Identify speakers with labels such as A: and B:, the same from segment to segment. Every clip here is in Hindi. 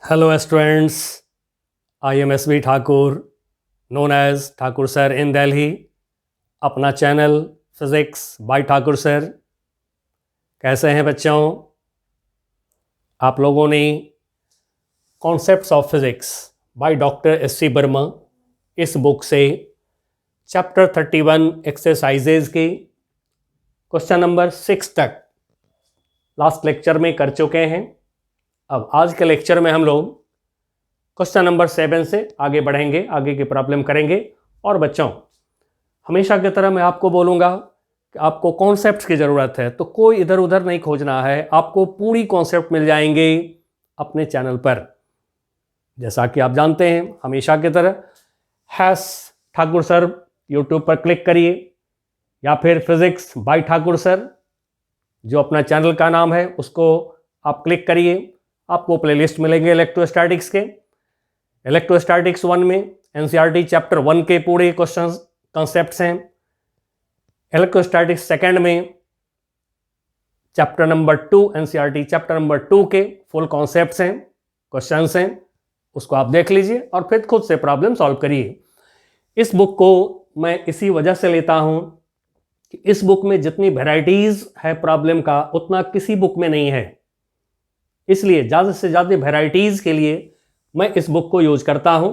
A: Hello students, I am S.B. Thakur, known as Thakur Sir in Delhi. अपना channel physics by Thakur sir. कैसे हैं बच्चों? आप लोगों ने concepts of physics by doctor S.C. Verma इस बुक से चैप्टर 31 एक्सरसाइजेज के क्वेश्चन नंबर 6 तक लास्ट लेक्चर में कर चुके हैं। अब आज के लेक्चर में हम लोग क्वेश्चन नंबर 7 से आगे बढ़ेंगे, आगे की प्रॉब्लम करेंगे। और बच्चों, हमेशा की तरह मैं आपको बोलूँगा कि आपको कॉन्सेप्ट्स की ज़रूरत है, तो कोई इधर उधर नहीं खोजना है। आपको पूरी कॉन्सेप्ट मिल जाएंगे अपने चैनल पर। जैसा कि आप जानते हैं, हमेशा की तरह हैश ठाकुर सर यूट्यूब पर क्लिक करिए या फिर फिज़िक्स बाय ठाकुर सर जो अपना चैनल का नाम है उसको आप क्लिक करिए। आपको प्लेलिस्ट मिलेंगे इलेक्ट्रोस्टैटिक्स के। इलेक्ट्रोस्टैटिक्स 1 में एनसीईआरटी चैप्टर 1 के पूरे क्वेश्चंस कॉन्सेप्ट्स हैं। इलेक्ट्रोस्टैटिक्स 2 में chapter number 2 NCERT chapter number 2 के फुल कॉन्सेप्ट्स हैं, क्वेश्चंस हैं। उसको आप देख लीजिए और फिर खुद से प्रॉब्लम सॉल्व करिए। इस बुक को मैं इसी वजह से लेता हूं कि इस बुक में जितनी वेराइटीज़ है प्रॉब्लम का उतना किसी बुक में नहीं है। इसलिए ज़्यादा से ज़्यादा वेराइटीज़ के लिए मैं इस बुक को यूज करता हूं।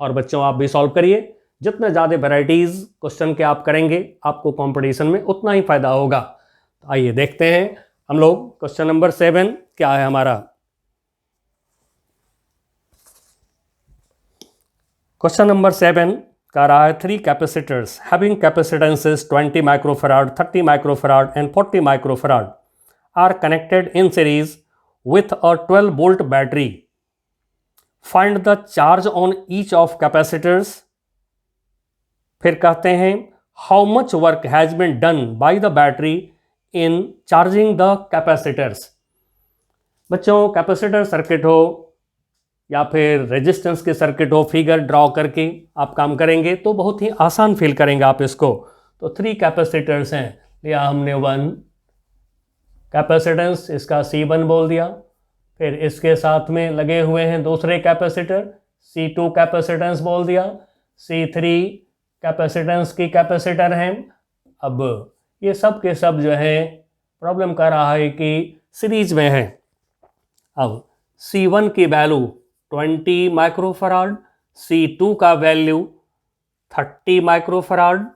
A: और बच्चों, आप भी सॉल्व करिए। जितना ज़्यादा वेराइटीज़ क्वेश्चन के आप करेंगे, आपको कंपटीशन में उतना ही फायदा होगा। तो आइए देखते हैं हम लोग क्वेश्चन नंबर 7 क्या है हमारा। क्वेश्चन नंबर 7 का रहा है 3 capacitors having capacitances 20 microfarad, 30 microfarad and 40 microfarad are connected in series with a 12 volt battery. Find the charge on each of capacitors. फिर कहते हैं how much work has been done by the battery in charging the capacitors. बच्चों, कैपेसिटर सर्किट हो या फिर रेजिस्टेंस के सर्किट हो, फिगर ड्रॉ करके आप काम करेंगे तो बहुत ही आसान फील करेंगे आप इसको। तो 3 कैपेसिटर्स हैं, लिया हमने 1 कैपेसिटेंस, इसका C1 बोल दिया। फिर इसके साथ में लगे हुए हैं दूसरे कैपेसिटर, C2 कैपेसिटेंस बोल दिया। C3 कैपेसिटेंस की कैपेसिटर हैं। अब ये सब के सब जो है प्रॉब्लम कर रहा है कि सीरीज में है। अब C1 की वैल्यू 20 माइक्रोफैराड, C2 का वैल्यू 30 माइक्रोफैराड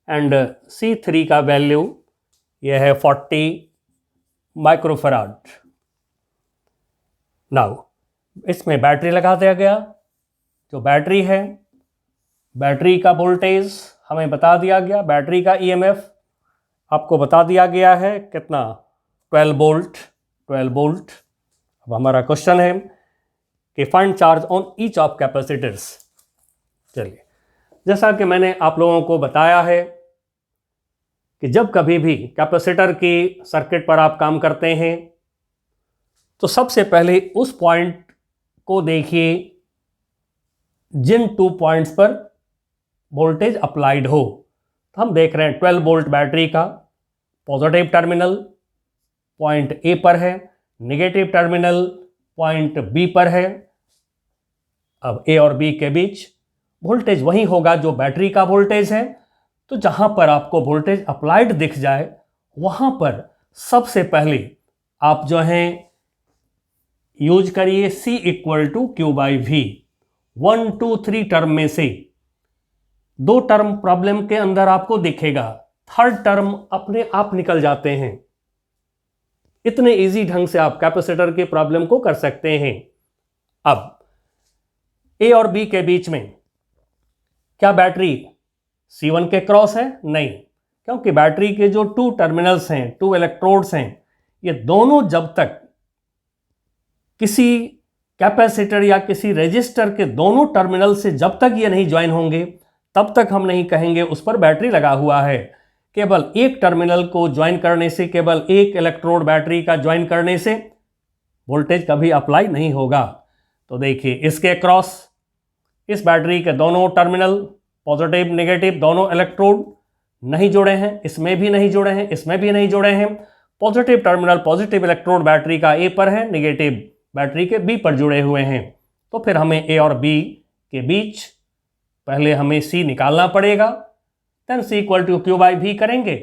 A: एंड C3 का वैल्यू यह है 40 माइक्रोफैराड। नाउ इसमें बैटरी लगा दिया गया। जो बैटरी है, बैटरी का वोल्टेज हमें बता दिया गया, बैटरी का ईएमएफ आपको बता दिया गया है कितना, 12 वोल्ट। अब हमारा क्वेश्चन है कि find charge on each of capacitors. चलिए, जैसा कि मैंने आप लोगों को बताया है कि जब कभी भी कैपेसिटर की सर्किट पर आप काम करते हैं तो सबसे पहले उस पॉइंट को देखिए जिन 2 पॉइंट्स पर वोल्टेज अप्लाइड हो। तो हम देख रहे हैं 12 वोल्ट बैटरी का पॉजिटिव टर्मिनल पॉइंट ए पर है, नेगेटिव टर्मिनल पॉइंट बी पर है। अब ए और बी के बीच वोल्टेज वही होगा जो बैटरी का वोल्टेज है। तो जहां पर आपको वोल्टेज अप्लाइड दिख जाए वहां पर सबसे पहले आप जो हैं यूज करिए C = Q/V। 1, 2, 3 टर्म में से 2 टर्म प्रॉब्लम के अंदर आपको दिखेगा, 3rd टर्म अपने आप निकल जाते हैं। इतने इजी ढंग से आप कैपेसिटर की प्रॉब्लम को कर सकते हैं। अब A और B के बीच में क्या बैटरी C1 के क्रॉस है? नहीं, क्योंकि बैटरी के जो 2 टर्मिनल्स हैं, 2 इलेक्ट्रोड्स हैं, ये दोनों जब तक किसी कैपेसिटर या किसी रेजिस्टर के दोनों टर्मिनल से जब तक ये नहीं ज्वाइन होंगे तब तक हम नहीं कहेंगे उस पर बैटरी लगा हुआ है। केवल एक टर्मिनल को ज्वाइन करने से, केवल एक इलेक्ट्रोड बैटरी का ज्वाइन करने से वोल्टेज कभी अप्लाई नहीं होगा। तो देखिए, इसके क्रॉस इस बैटरी के दोनों टर्मिनल पॉजिटिव नेगेटिव दोनों इलेक्ट्रोड नहीं जुड़े हैं, इसमें भी नहीं जुड़े हैं, इसमें भी नहीं जुड़े हैं। Positive terminal positive electrode battery का ए पर है, नेगेटिव बैटरी के बी पर जुड़े हुए हैं। तो फिर हमें ए और बी के बीच पहले हमें सी निकालना पड़ेगा, then C equal to Q by V करेंगे,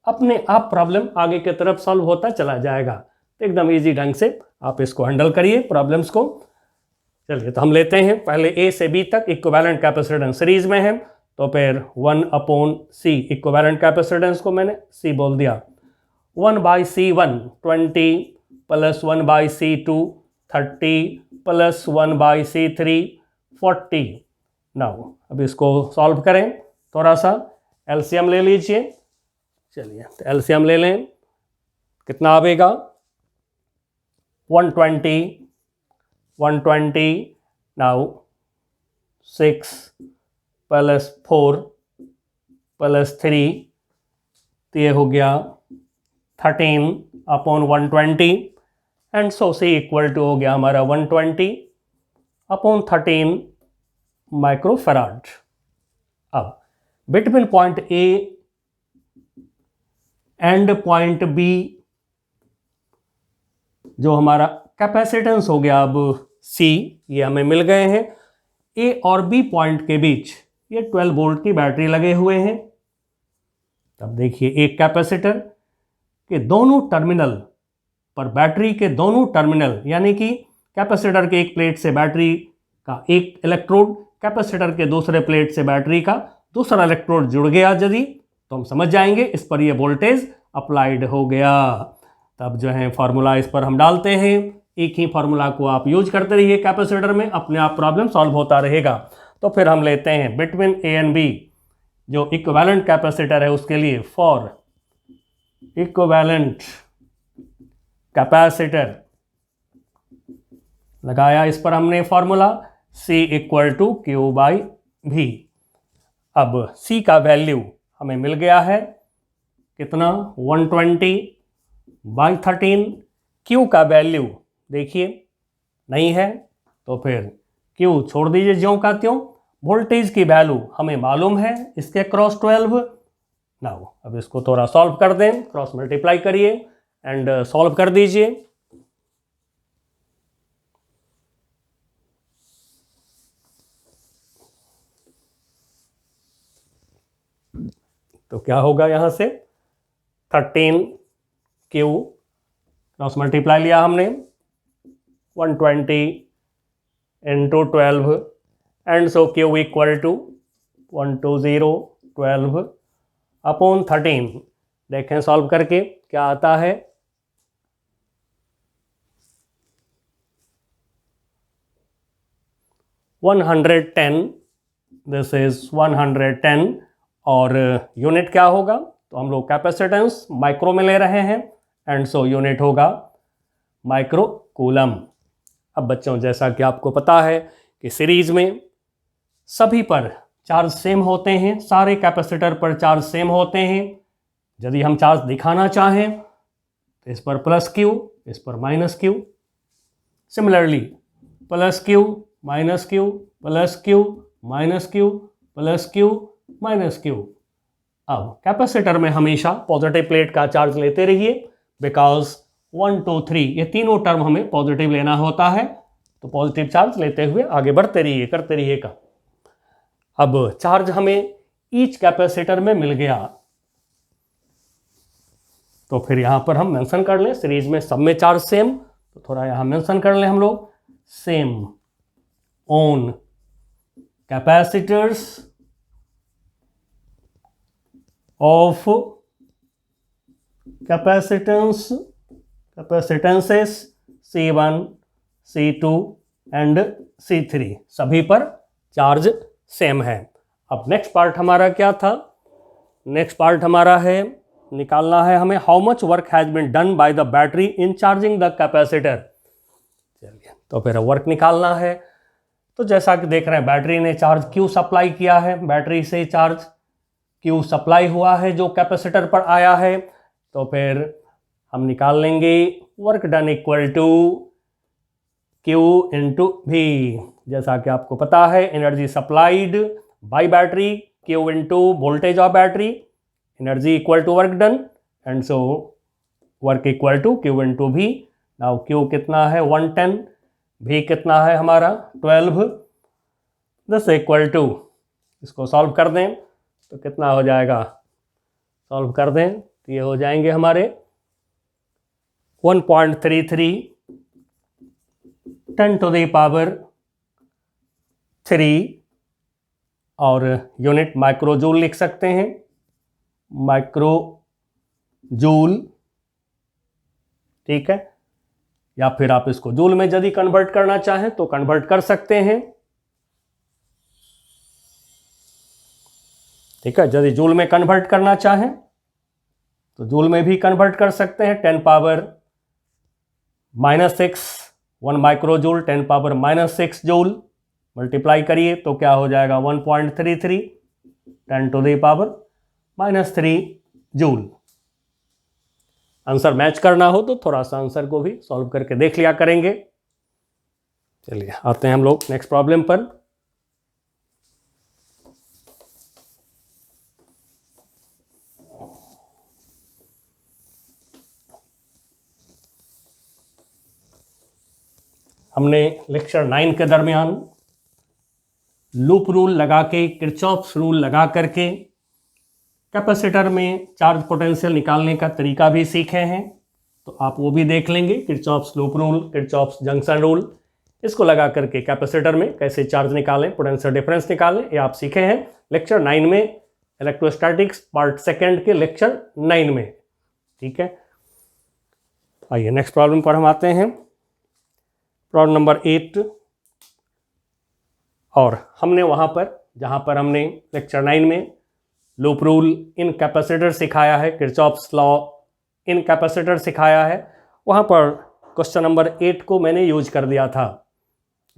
A: अपने आप प्रॉब्लम आगे की तरफ सॉल्व होता चला जाएगा। तो एकदम इजी ढंग से आप इसको हैंडल करिए प्रॉब्लम्स को। चलिए तो हम लेते हैं पहले ए से बी तक इक्विवेलेंट कैपेसिटेंस सीरीज में है, तो फिर 1/C इक्विवेलेंट कैपेसिटेंस को मैंने C बोल दिया, 1/C1 20 plus 1/C2 30 plus 1/C3 40। Now अब इसको सॉल्व करें, थोड़ा सा एलसीएम ले लीजिए। चलिए तो एलसीएम ले लें, कितना आवेगा 120 नाउ 6 प्लस 4 प्लस 3, तो ये हो गया 13/120 and so C equal to हो गया हमारा 120/13 माइक्रोफैराड। अब between point A and point B जो हमारा कैपेसिटेंस हो गया अब सी, ये हमें मिल गए हैं। ए और बी पॉइंट के बीच ये 12 वोल्ट की बैटरी लगे हुए हैं। अब देखिए एक कैपेसिटर के दोनों टर्मिनल पर, बैटरी के दोनों टर्मिनल यानी कि कैपेसिटर के एक प्लेट से बैटरी का एक इलेक्ट्रोड, कैपेसिटर के दूसरे प्लेट से बैटरी का दूसरा इलेक्ट्रोड जुड़ गया यदि, तो हम समझ जाएंगे इस पर ये वोल्टेज अप्लाइड हो गया। तब जो है फार्मूला इस पर हम डालते हैं, एक ही फार्मूला को आप यूज करते रहिए कैपेसिटर में, अपने आप प्रॉब्लम सॉल्व होता रहेगा। तो फिर हम लेते हैं बिटवीन ए एंड बी जो इक्विवेलेंट कैपेसिटर है उसके लिए, फॉर इक्विवेलेंट कैपेसिटर लगाया इस पर हमने formula C equal to Q by V. अब C का वैल्यू हमें मिल गया है कितना 120/13। Q का वैल्यू देखिए नहीं है, तो फिर Q छोड़ दीजिए ज्यों का त्यों। वोल्टेज की वैल्यू हमें मालूम है इसके क्रॉस 12। नाउ अब इसको थोड़ा सॉल्व कर दें, क्रॉस मल्टीप्लाई करिए एंड सॉल्व कर दीजिए। तो क्या होगा यहाँ से 13Q क्रॉस मल्टीप्लाई लिया हमने 120 into 12 and so Q equal to 120/12/13। देखें सॉल्व करके क्या आता है। दिस इज 110 और यूनिट क्या होगा, तो हम लोग कैपेसिटेंस माइक्रो में ले रहे हैं एंड सो यूनिट होगा माइक्रो कूलम। अब बच्चों जैसा कि आपको पता है कि सीरीज में सभी पर चार्ज सेम होते हैं, सारे कैपेसिटर पर चार्ज सेम होते हैं। यदि हम चार्ज दिखाना चाहें तो इस पर प्लस क्यू, इस पर minus Q, similarly plus Q minus Q plus Q minus Q plus Q minus Q. अब कैपेसिटर में हमेशा पॉजिटिव प्लेट का चार्ज लेते रहिए, बिकॉज 1 2 3 ये तीनों टर्म हमें पॉजिटिव लेना होता है, तो पॉजिटिव चार्ज लेते हुए आगे बढ़ते रहिए, करते रहिएगा। अब चार्ज हमें ईच कैपेसिटर में मिल गया, तो फिर यहां पर हम मेंशन कर लें सीरीज में सब में चार्ज सेम, तो थोड़ा यहां मेंशन कर लें हम लोग same on capacitors of capacitances C1 C2 and C3 सभी पर चार्ज सेम है। अब नेक्स्ट पार्ट हमारा क्या था, नेक्स्ट पार्ट हमारा है निकालना है हमें how much work has been done by the battery in charging the capacitor. चलिए तो फिर वर्क निकालना है। तो जैसा कि देख रहे हैं बैटरी ने चार्ज क्यू सप्लाई किया है, बैटरी से चार्ज क्यू सप्लाई हुआ है जो कैपेसिटर पर आया है, तो फिर हम निकाल लेंगे work done equal to Q into V. जैसा कि आपको पता है energy supplied by battery Q into voltage of battery, energy equal to work done and so work equal to Q into V. Now Q कितना है 110, V कितना है हमारा 12, दिस इक्वल टू, इसको सॉल्व कर दें तो कितना हो जाएगा, सॉल्व कर दें तो ये हो जाएंगे हमारे 1.33 10⁻³ और यूनिट माइक्रो जूल लिख सकते हैं, माइक्रो जूल, ठीक है, या फिर आप इसको जूल में यदि कन्वर्ट करना चाहें तो कन्वर्ट कर सकते हैं, ठीक है। यदि जूल में कन्वर्ट करना चाहें तो जूल में भी कन्वर्ट कर सकते हैं, 10⁻⁻6 1 माइक्रो जूल 10⁻⁻6 जूल, मल्टीप्लाई करिए तो क्या हो जाएगा 1.33 10⁻⁻³ जूल। आंसर मैच करना हो तो थोड़ा सा आंसर को भी सॉल्व करके देख लिया करेंगे। चलिए आते हैं हम लोग नेक्स्ट प्रॉब्लम पर। हमने लेक्चर 9 के दरमियान लूप रूल लगा के, किरचॉफ्स रूल लगा करके कैपेसिटर में चार्ज पोटेंशियल निकालने का तरीका भी सीखे हैं, तो आप वो भी देख लेंगे। Kirchhoff's loop rule, Kirchhoff's junction rule, इसको लगा करके कैपेसिटर में कैसे चार्ज निकालें, पोटेंशियल डिफरेंस निकालें, ये आप सीखे हैं लेक्चर 9 में, इलेक्ट्रोस्टैटिक्स पार्ट 2 के लेक्चर 9 में, ठीक है। आइए नेक्स्ट प्रॉब्लम पर हम आते हैं, प्रॉब्लम नंबर 8। और हमने वहाँ पर जहाँ पर हमने लेक्चर 9 में लूप रूल इन कैपेसिटर सिखाया है, किरचॉफ्स लॉ इन कैपेसिटर सिखाया है, वहाँ पर क्वेश्चन नंबर 8 को मैंने यूज कर दिया था।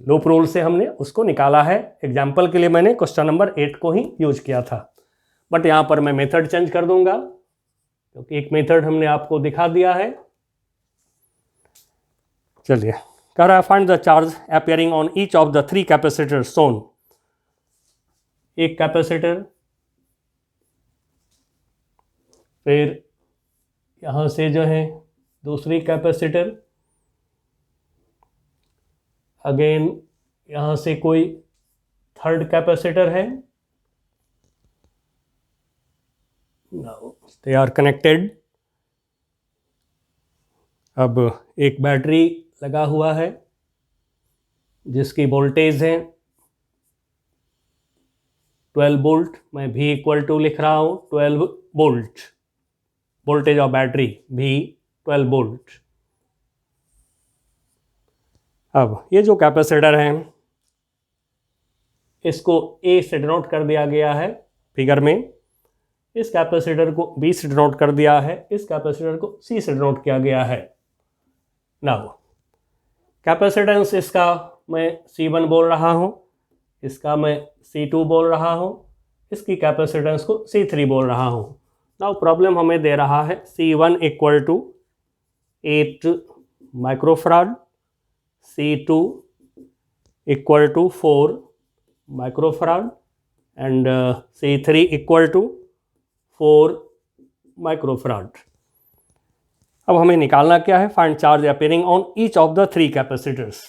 A: लूप रूल से हमने उसको निकाला है, एग्जाम्पल के लिए मैंने क्वेश्चन नंबर 8 को ही यूज किया था, बट यहाँ पर मैं मेथड चेंज कर दूंगा क्योंकि एक मेथड हमने आपको दिखा दिया है। चलिए, कह रहा है find the charge appearing on each of the 3 capacitor shown. एक कैपेसिटर, फिर यहाँ से जो है दूसरी कैपेसिटर, अगेन यहाँ से कोई थर्ड कैपेसिटर है, दे आर कनेक्टेड। अब एक बैटरी लगा हुआ है जिसकी वोल्टेज है 12 वोल्ट, मैं V इक्वल टू लिख रहा हूँ 12 वोल्ट, वोल्टेज ऑफ बैटरी भी 12 वोल्ट। अब ये जो कैपेसिटर है इसको A से डिनोट कर दिया गया है फिगर में, इस कैपेसिटर को B से डिनोट कर दिया है, इस कैपेसिटर को C से डिनोट किया गया है। नाउ कैपेसिटेंस इसका मैं C1 बोल रहा हूँ, इसका मैं C2 बोल रहा हूँ, इसकी कैपेसिटेंस को C3 बोल रहा हूँ। नाउ प्रॉब्लम हमें दे रहा है C1 equal to 8 microfarad, C2 equal to 4 microfarad and C3 equal to 4 microfarad. अब हमें निकालना क्या है, find charge appearing on each of the 3 capacitors.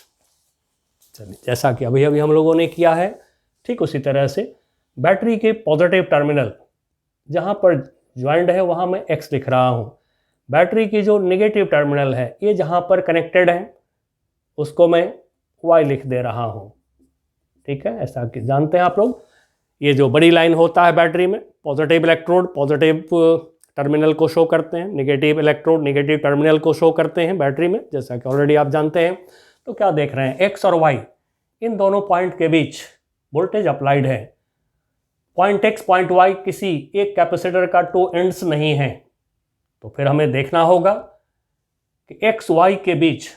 A: चलिए, जैसा कि अभी अभी हम लोगों ने किया है ठीक उसी तरह से बैटरी के पॉजिटिव टर्मिनल जहाँ पर ज्वाइंट है वहाँ मैं X लिख रहा हूँ, बैटरी की जो नेगेटिव टर्मिनल है ये जहाँ पर कनेक्टेड है उसको मैं Y लिख दे रहा हूँ, ठीक है। ऐसा कि जानते हैं आप लोग, ये जो बड़ी लाइन होता है बैटरी में, पॉजिटिव इलेक्ट्रोड पॉजिटिव टर्मिनल को शो करते हैं, नेगेटिव इलेक्ट्रोड नेगेटिव टर्मिनल को शो करते हैं बैटरी में, जैसा कि ऑलरेडी आप जानते हैं। तो क्या देख रहे हैं, X और Y इन दोनों पॉइंट के बीच वोल्टेज अप्लाइड है। पॉइंट X पॉइंट Y किसी एक कैपेसिटर का 2 एंड्स नहीं है, तो फिर हमें देखना होगा कि X Y के बीच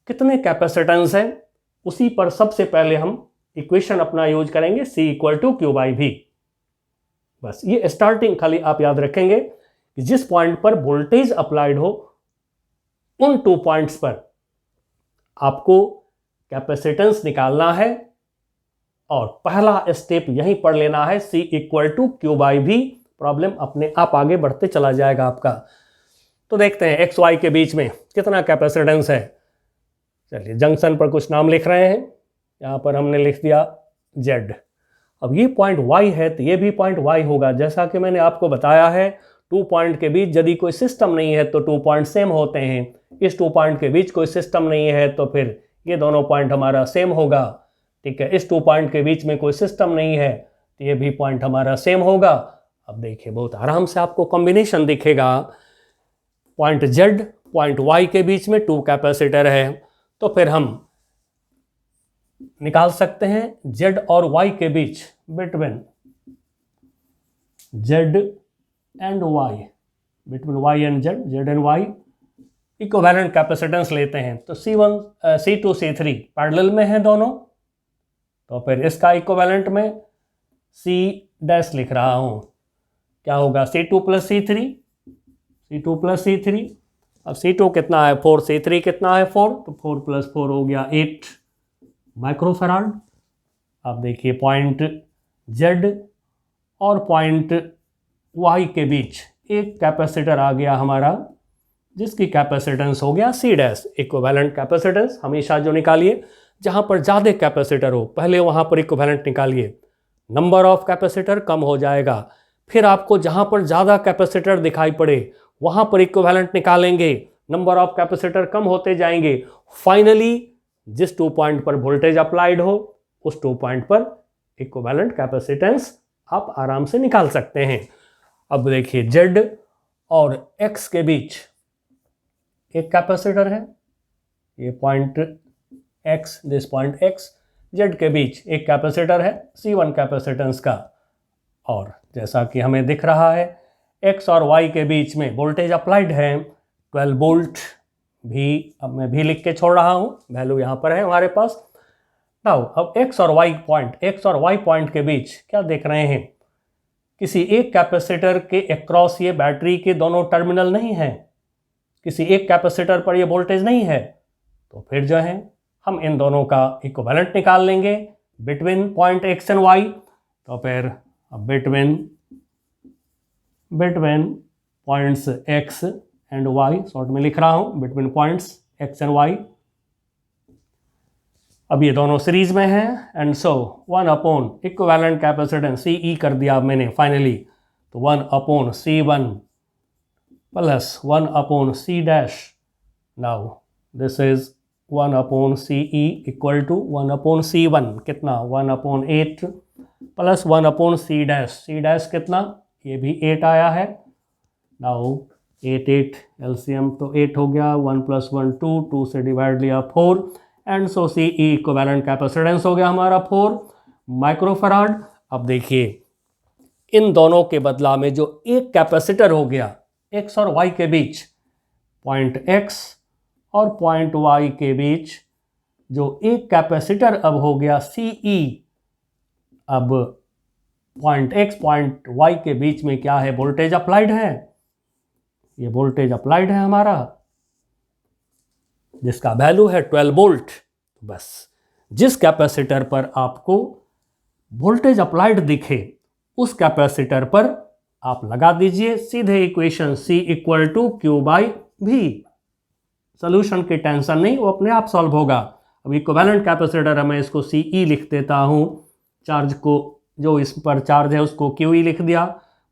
A: कितने कैपेसिटेंस हैं। उसी पर सबसे पहले हम इक्वेशन अपना यूज करेंगे C equal to Q by V। बस ये स्टार्टिंग खाली आप याद रखेंगे कि जिस पॉइंट पर वोल्टेज अप्लाइड हो उन 2 पॉइंट्स पर आपको कैपेसिटेंस निकालना है और पहला स्टेप यहीं पर लेना है, C equal to Q by V। Problem अपने आप आगे बढ़ते चला जाएगा आपका। तो देखते हैं X Y के बीच में कितना कैपेसिटेंस है। चलिए जंक्शन पर कुछ नाम लिख रहे हैं, यहाँ पर हमने लिख दिया Z। अब ये पॉइंट Y है तो ये भी पॉइंट Y होगा। जैसा कि मैंने आपको बताया है 2 पॉइंट के बीच यदि कोई सिस्टम नहीं है तो 2 पॉइंट सेम होते हैं। इस 2 पॉइंट के बीच कोई सिस्टम नहीं है तो फिर ये दोनों पॉइंट हमारा सेम होगा। ठीक है, इस 2 पॉइंट के बीच में कोई सिस्टम नहीं है तो ये भी पॉइंट हमारा सेम होगा। अब देखिए बहुत आराम से आपको कॉम्बिनेशन दिखेगा। पॉइंट Z पॉइंट Y के बीच में 2 कैपेसिटर है, तो फिर हम निकाल सकते हैं Z और Y के बीच, between Z and Y, between Y and Z and Y equivalent capacitance लेते हैं। तो C1 C2 C3 पैरेलल में है दोनों, तो फिर इसका इक्विवेलेंट में C डैश लिख रहा हूं। क्या होगा C2 plus C3, C2 plus C3। अब C2 कितना है 4, C3 कितना है 4, तो 4 प्लस 4 हो गया 8 माइक्रोफैराड। अब देखिए पॉइंट Z और पॉइंट Y के बीच एक कैपेसिटर आ गया हमारा, जिसकी कैपेसिटेंस हो गया C डैश। इक्विवेलेंट कैपेसिटेंस हमेशा जो निकालिए जहां पर ज़्यादा कैपेसिटर हो पहले वहां पर इक्विवेलेंट निकालिए, नंबर ऑफ कैपेसिटर कम हो जाएगा। फिर आपको जहां पर ज़्यादा कैपेसिटर दिखाई पड़े वहां पर इक्विवेलेंट निकालेंगे, नंबर ऑफ कैपेसिटर कम होते जाएंगे। फाइनली जिस 2 पॉइंट पर वोल्टेज अप्लाइड हो उस 2 पॉइंट पर इक्विवेलेंट कैपेसिटेंस आप आराम से निकाल सकते हैं। अब देखिए Z और X के बीच एक कैपेसिटर है, ये point X, this point X, Z के बीच एक कैपेसिटर है C1 कैपेसिटेंस का। और जैसा कि हमें दिख रहा है X और Y के बीच में वोल्टेज अप्लाइड है 12 वोल्ट भी। अब मैं भी लिख के छोड़ रहा हूँ, वैल्यू यहाँ पर है हमारे पास। नाउ अब X और Y पॉइंट के बीच क्या देख रहे हैं, किसी एक कैपेसिटर के अक्रॉस ये बैटरी के दोनों टर्मिनल नहीं है, किसी एक कैपेसिटर पर ये वोल्टेज नहीं है, तो फिर जो है हम इन दोनों का इक्विवेलेंट निकाल लेंगे between point X and Y। तो फिर between points X and Y, short में लिख रहा हूं between points X and Y। अब ये दोनों सीरीज में हैं and so 1 upon equivalent capacitance CE कर दिया अब मैंने फाइनली, तो 1 upon C1 plus 1 upon C dash. Now this is 1 upon CE equal to 1 upon C1 कितना 1 upon 8 plus 1 upon C dash कितना, ये भी 8 आया है। नाउ 8 एलसीएम तो 8 हो गया, 1 प्लस 1 2 से डिवाइड लिया 4 and so CE equivalent capacitance हो गया हमारा 4 माइक्रोफैराड। अब देखिए इन दोनों के बदला में जो एक कैपेसिटर हो गया X और Y के बीच, पॉइंट X और पॉइंट Y के बीच जो एक कैपेसिटर अब हो गया CE। अब पॉइंट X पॉइंट Y के बीच में क्या है, वोल्टेज अप्लाइड है, ये वोल्टेज अप्लाइड है हमारा जिसका वैल्यू है 12 वोल्ट। बस जिस कैपेसिटर पर आपको वोल्टेज अप्लाइड दिखे उस कैपेसिटर पर आप लगा दीजिए सीधे equation C equal to Q by V। Solution की टेंशन नहीं, वो अपने आप सॉल्व होगा। अब इक्विवेलेंट कैपेसिटर है, मैं इसको CE लिख देता हूँ, चार्ज को जो इस पर चार्ज है उसको QE लिख दिया,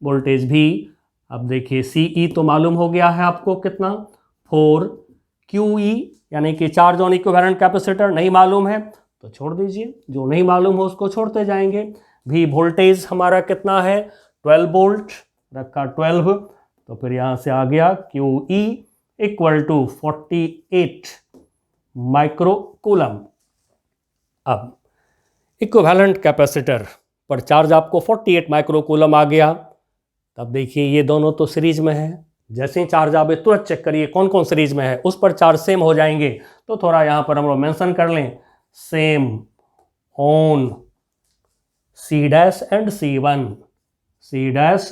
A: वोल्टेज भी। अब देखिए CE तो मालूम हो गया है आपको कितना 4, QE यानी कि चार्ज ऑन इक्विवेलेंट कैपेसिटर नहीं मालूम है तो छोड़ दीजिए, जो नहीं मालूम हो उसको छोड़ते जाएंगे। भी वोल्टेज हमारा कितना है 12 वोल्ट रखा 12, तो फिर यहाँ से आ गया QE इक्वल टू 48 माइक्रोकूलम। अब इक्विवेलेंट कैपेसिटर पर चार्ज आपको 48 माइक्रोकूलम आ गया। तब देखिए ये दोनों तो सीरीज में है, जैसे ही चार्ज आवे तुरंत चेक करिए कौन कौन सीरीज में है, उस पर चार्ज सेम हो जाएंगे। तो थोड़ा यहाँ पर हम लोग मेंशन कर लें, same on C dash and C1, C dash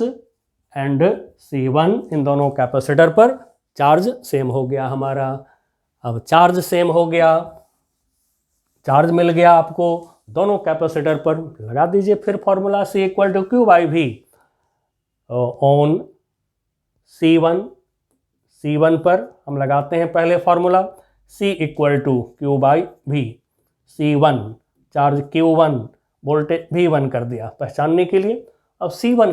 A: and C1 इन दोनों कैपेसिटर पर चार्ज सेम हो गया हमारा। अब चार्ज सेम हो गया, चार्ज मिल गया आपको, दोनों कैपेसिटर पर लगा दीजिए फिर formula C equal to Q by V on C1 पर हम लगाते हैं पहले formula C equal to Q by V, C1 charge Q1 voltage V1 कर दिया पहचानने के लिए। अब C1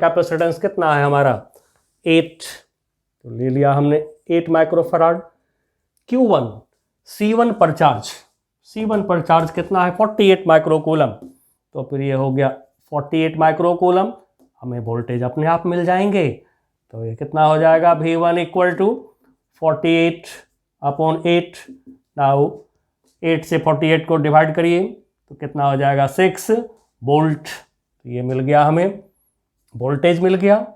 A: कैपेसिटेंस कितना है हमारा 8, तो ले लिया हमने 8 माइक्रोफराड। Q1 C1 पर चार्ज कितना है 48 माइक्रोकूलम, तो फिर ये हो गया 48 माइक्रोकूलम, हमें वोल्टेज अपने आप मिल जाएंगे। तो ये कितना हो जाएगा V1 equal to 48 upon 8। Now 8 से 48 को डिवाइड करिए तो कितना हो जाएगा 6 वोल्ट। तो ये मिल गया हमें, वोल्टेज मिल गया,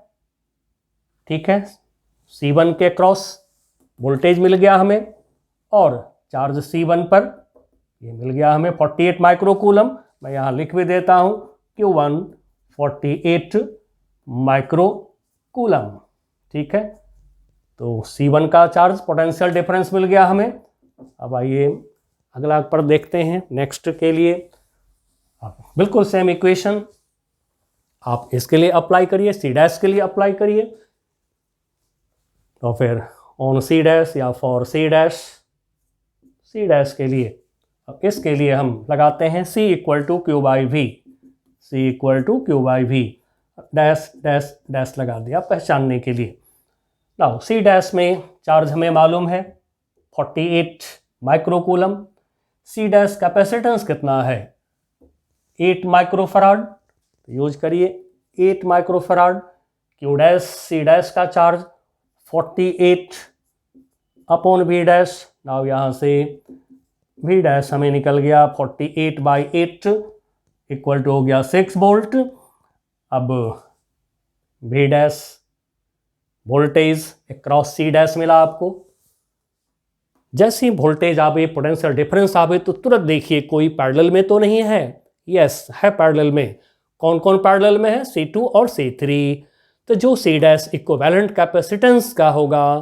A: ठीक है। C1 के क्रॉस वोल्टेज मिल गया हमें, और चार्ज C1 पर ये मिल गया हमें 48 माइक्रोकूलम। मैं यहाँ लिख भी देता हूँ Q1 48 माइक्रोकूलम, ठीक है। तो C1 का चार्ज पोटेंशियल डिफरेंस मिल गया हमें। अब आइए अगला पर देखते हैं। नेक्स्ट के लिए बिल्कुल सेम इक्वेशन आप इसके लिए अप्लाई करिए, C डैश के लिए अप्लाई करिए। तो फिर ऑन C डैश या फॉर C डैश के लिए, अब इसके लिए हम लगाते हैं C equal to Q by V, C equal to Q by V, dash dash dash लगा दिया पहचानने के लिए। नाउ C डैश में चार्ज हमें मालूम है 48 माइक्रोकूलम। C डैश कैपेसिटेंस कितना है 8 माइक्रोफराड, यूज करिए 8 microfarad. Q dash C dash का charge 48 upon V dash. Now यहाँ से V डैश हमें निकल गया 48 बाई 8 इक्वल टू हो गया 6 वोल्ट। अब V dash voltage across C dash मिला आपको। जैसे ही वोल्टेज आवे, पोटेंशियल डिफरेंस आवे, तो तुरंत देखिए कोई पैरेलल में तो नहीं है। यस, है पैरेलल में। कौन कौन पैरेलल में है C2 और C3। तो जो C डैश इक्विवेलेंट कैपेसिटेंस का होगा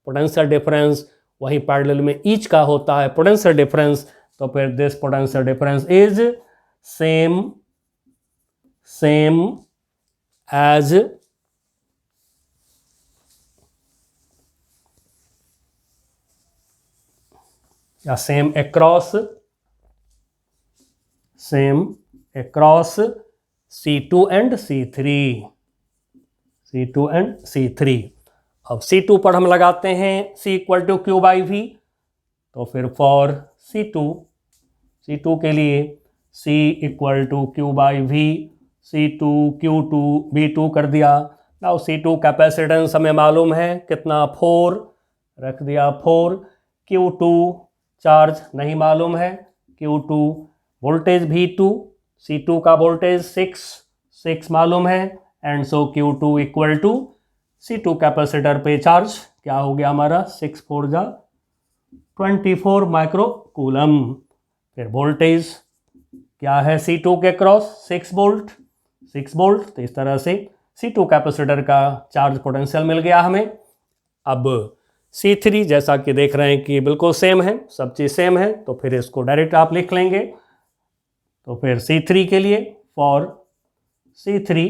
A: पोटेंशियल डिफरेंस, वही पैरेलल में ईच का होता है पोटेंशियल डिफरेंस। तो फिर this potential difference is same as या same across C2 and C3। अब C2 पर हम लगाते हैं C equal to Q by V। तो फिर फॉर C2 के लिए C equal to Q by V, C2 Q2 V2 कर दिया। नाउ C2 कैपेसिटेंस हमें मालूम है कितना 4, रख दिया 4। Q2 चार्ज नहीं मालूम है, Q2 वोल्टेज V2, C2 का वोल्टेज 6 मालूम है, and so Q2 equal to C2 capacitor पे चार्ज क्या हो गया हमारा 6 4 जा 24 माइक्रोकूलम। फिर वोल्टेज क्या है C2 के क्रॉस 6 वोल्ट। तो इस तरह से C2 कैपेसिटर का चार्ज पोटेंशियल मिल गया हमें। अब C3 जैसा कि देख रहे हैं कि बिल्कुल सेम है, सब चीज़ सेम है, तो फिर इसको डायरेक्ट आप लिख लेंगे। तो फिर C3 के लिए फॉर C3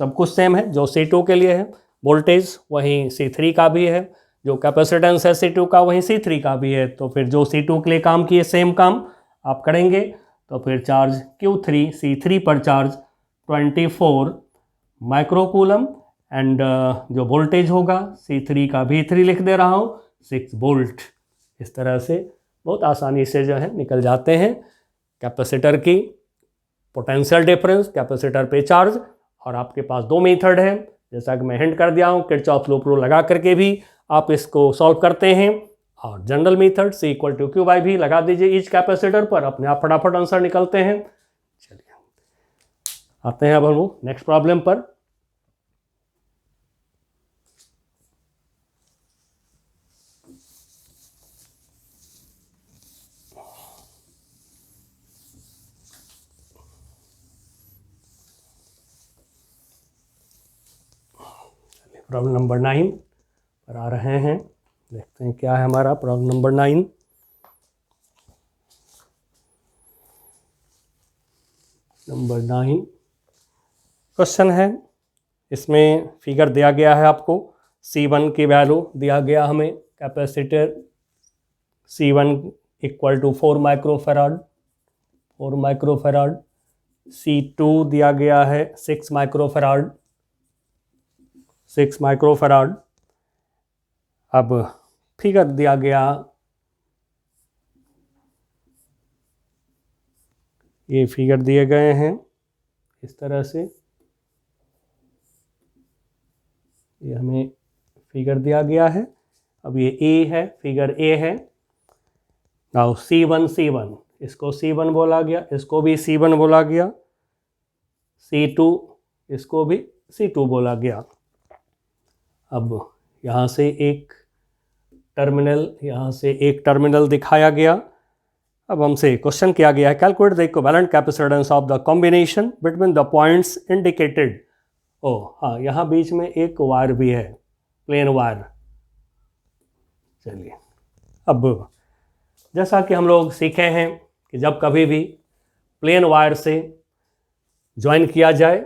A: सब कुछ सेम है, जो C2 के लिए है वोल्टेज वहीं C3 का भी है, जो कैपेसिटेंस है C2 का वहीं C3 का भी है। तो फिर जो C2 के लिए काम किए सेम काम आप करेंगे। तो फिर चार्ज Q3 C3 पर चार्ज 24 माइक्रोकूलम, एंड जो वोल्टेज होगा C3 का V3 लिख दे रहा हूँ 6 वोल्ट। इस तरह से बहुत आसानी से जो है निकल जाते हैं कैपेसिटर की पोटेंशियल डिफरेंस, कैपेसिटर पे चार्ज। और आपके पास 2 मेथड है, जैसा कि मैं हिंट कर दिया हूँ, किरचॉफ लूप रूल लगा करके भी आप इसको सॉल्व करते हैं, और general method C equal to Q by V लगा दीजिए ईच कैपेसिटर पर, अपने आप फटाफट आंसर निकलते हैं। चलिए आते हैं अब हम नेक्स्ट प्रॉब्लम पर। प्रॉब्लम नंबर 9 पर आ रहे हैं, देखते हैं क्या है हमारा प्रॉब्लम नंबर 9। नंबर 9 क्वेश्चन है, इसमें फिगर दिया गया है आपको, C1 की वैल्यू दिया गया हमें capacitor C1 equal to 4 microfarad, C2 दिया गया है 6 माइक्रोफेराड, अब फिगर दिया गया, ये फिगर दिए गए हैं इस तरह से, ये हमें फिगर दिया गया है। अब ये ए है, फिगर ए है। नाउ C1, इसको C1 बोला गया, इसको भी C1 बोला गया, C2 इसको भी C2 बोला गया। अब यहाँ से एक टर्मिनल दिखाया गया। अब हमसे क्वेश्चन किया गया है, calculate the equivalent capacitance of the combination between the points indicated. हाँ, यहाँ बीच में एक वायर भी है, प्लेन वायर। चलिए, अब जैसा कि हम लोग सीखे हैं कि जब कभी भी प्लेन वायर से ज्वाइन किया जाए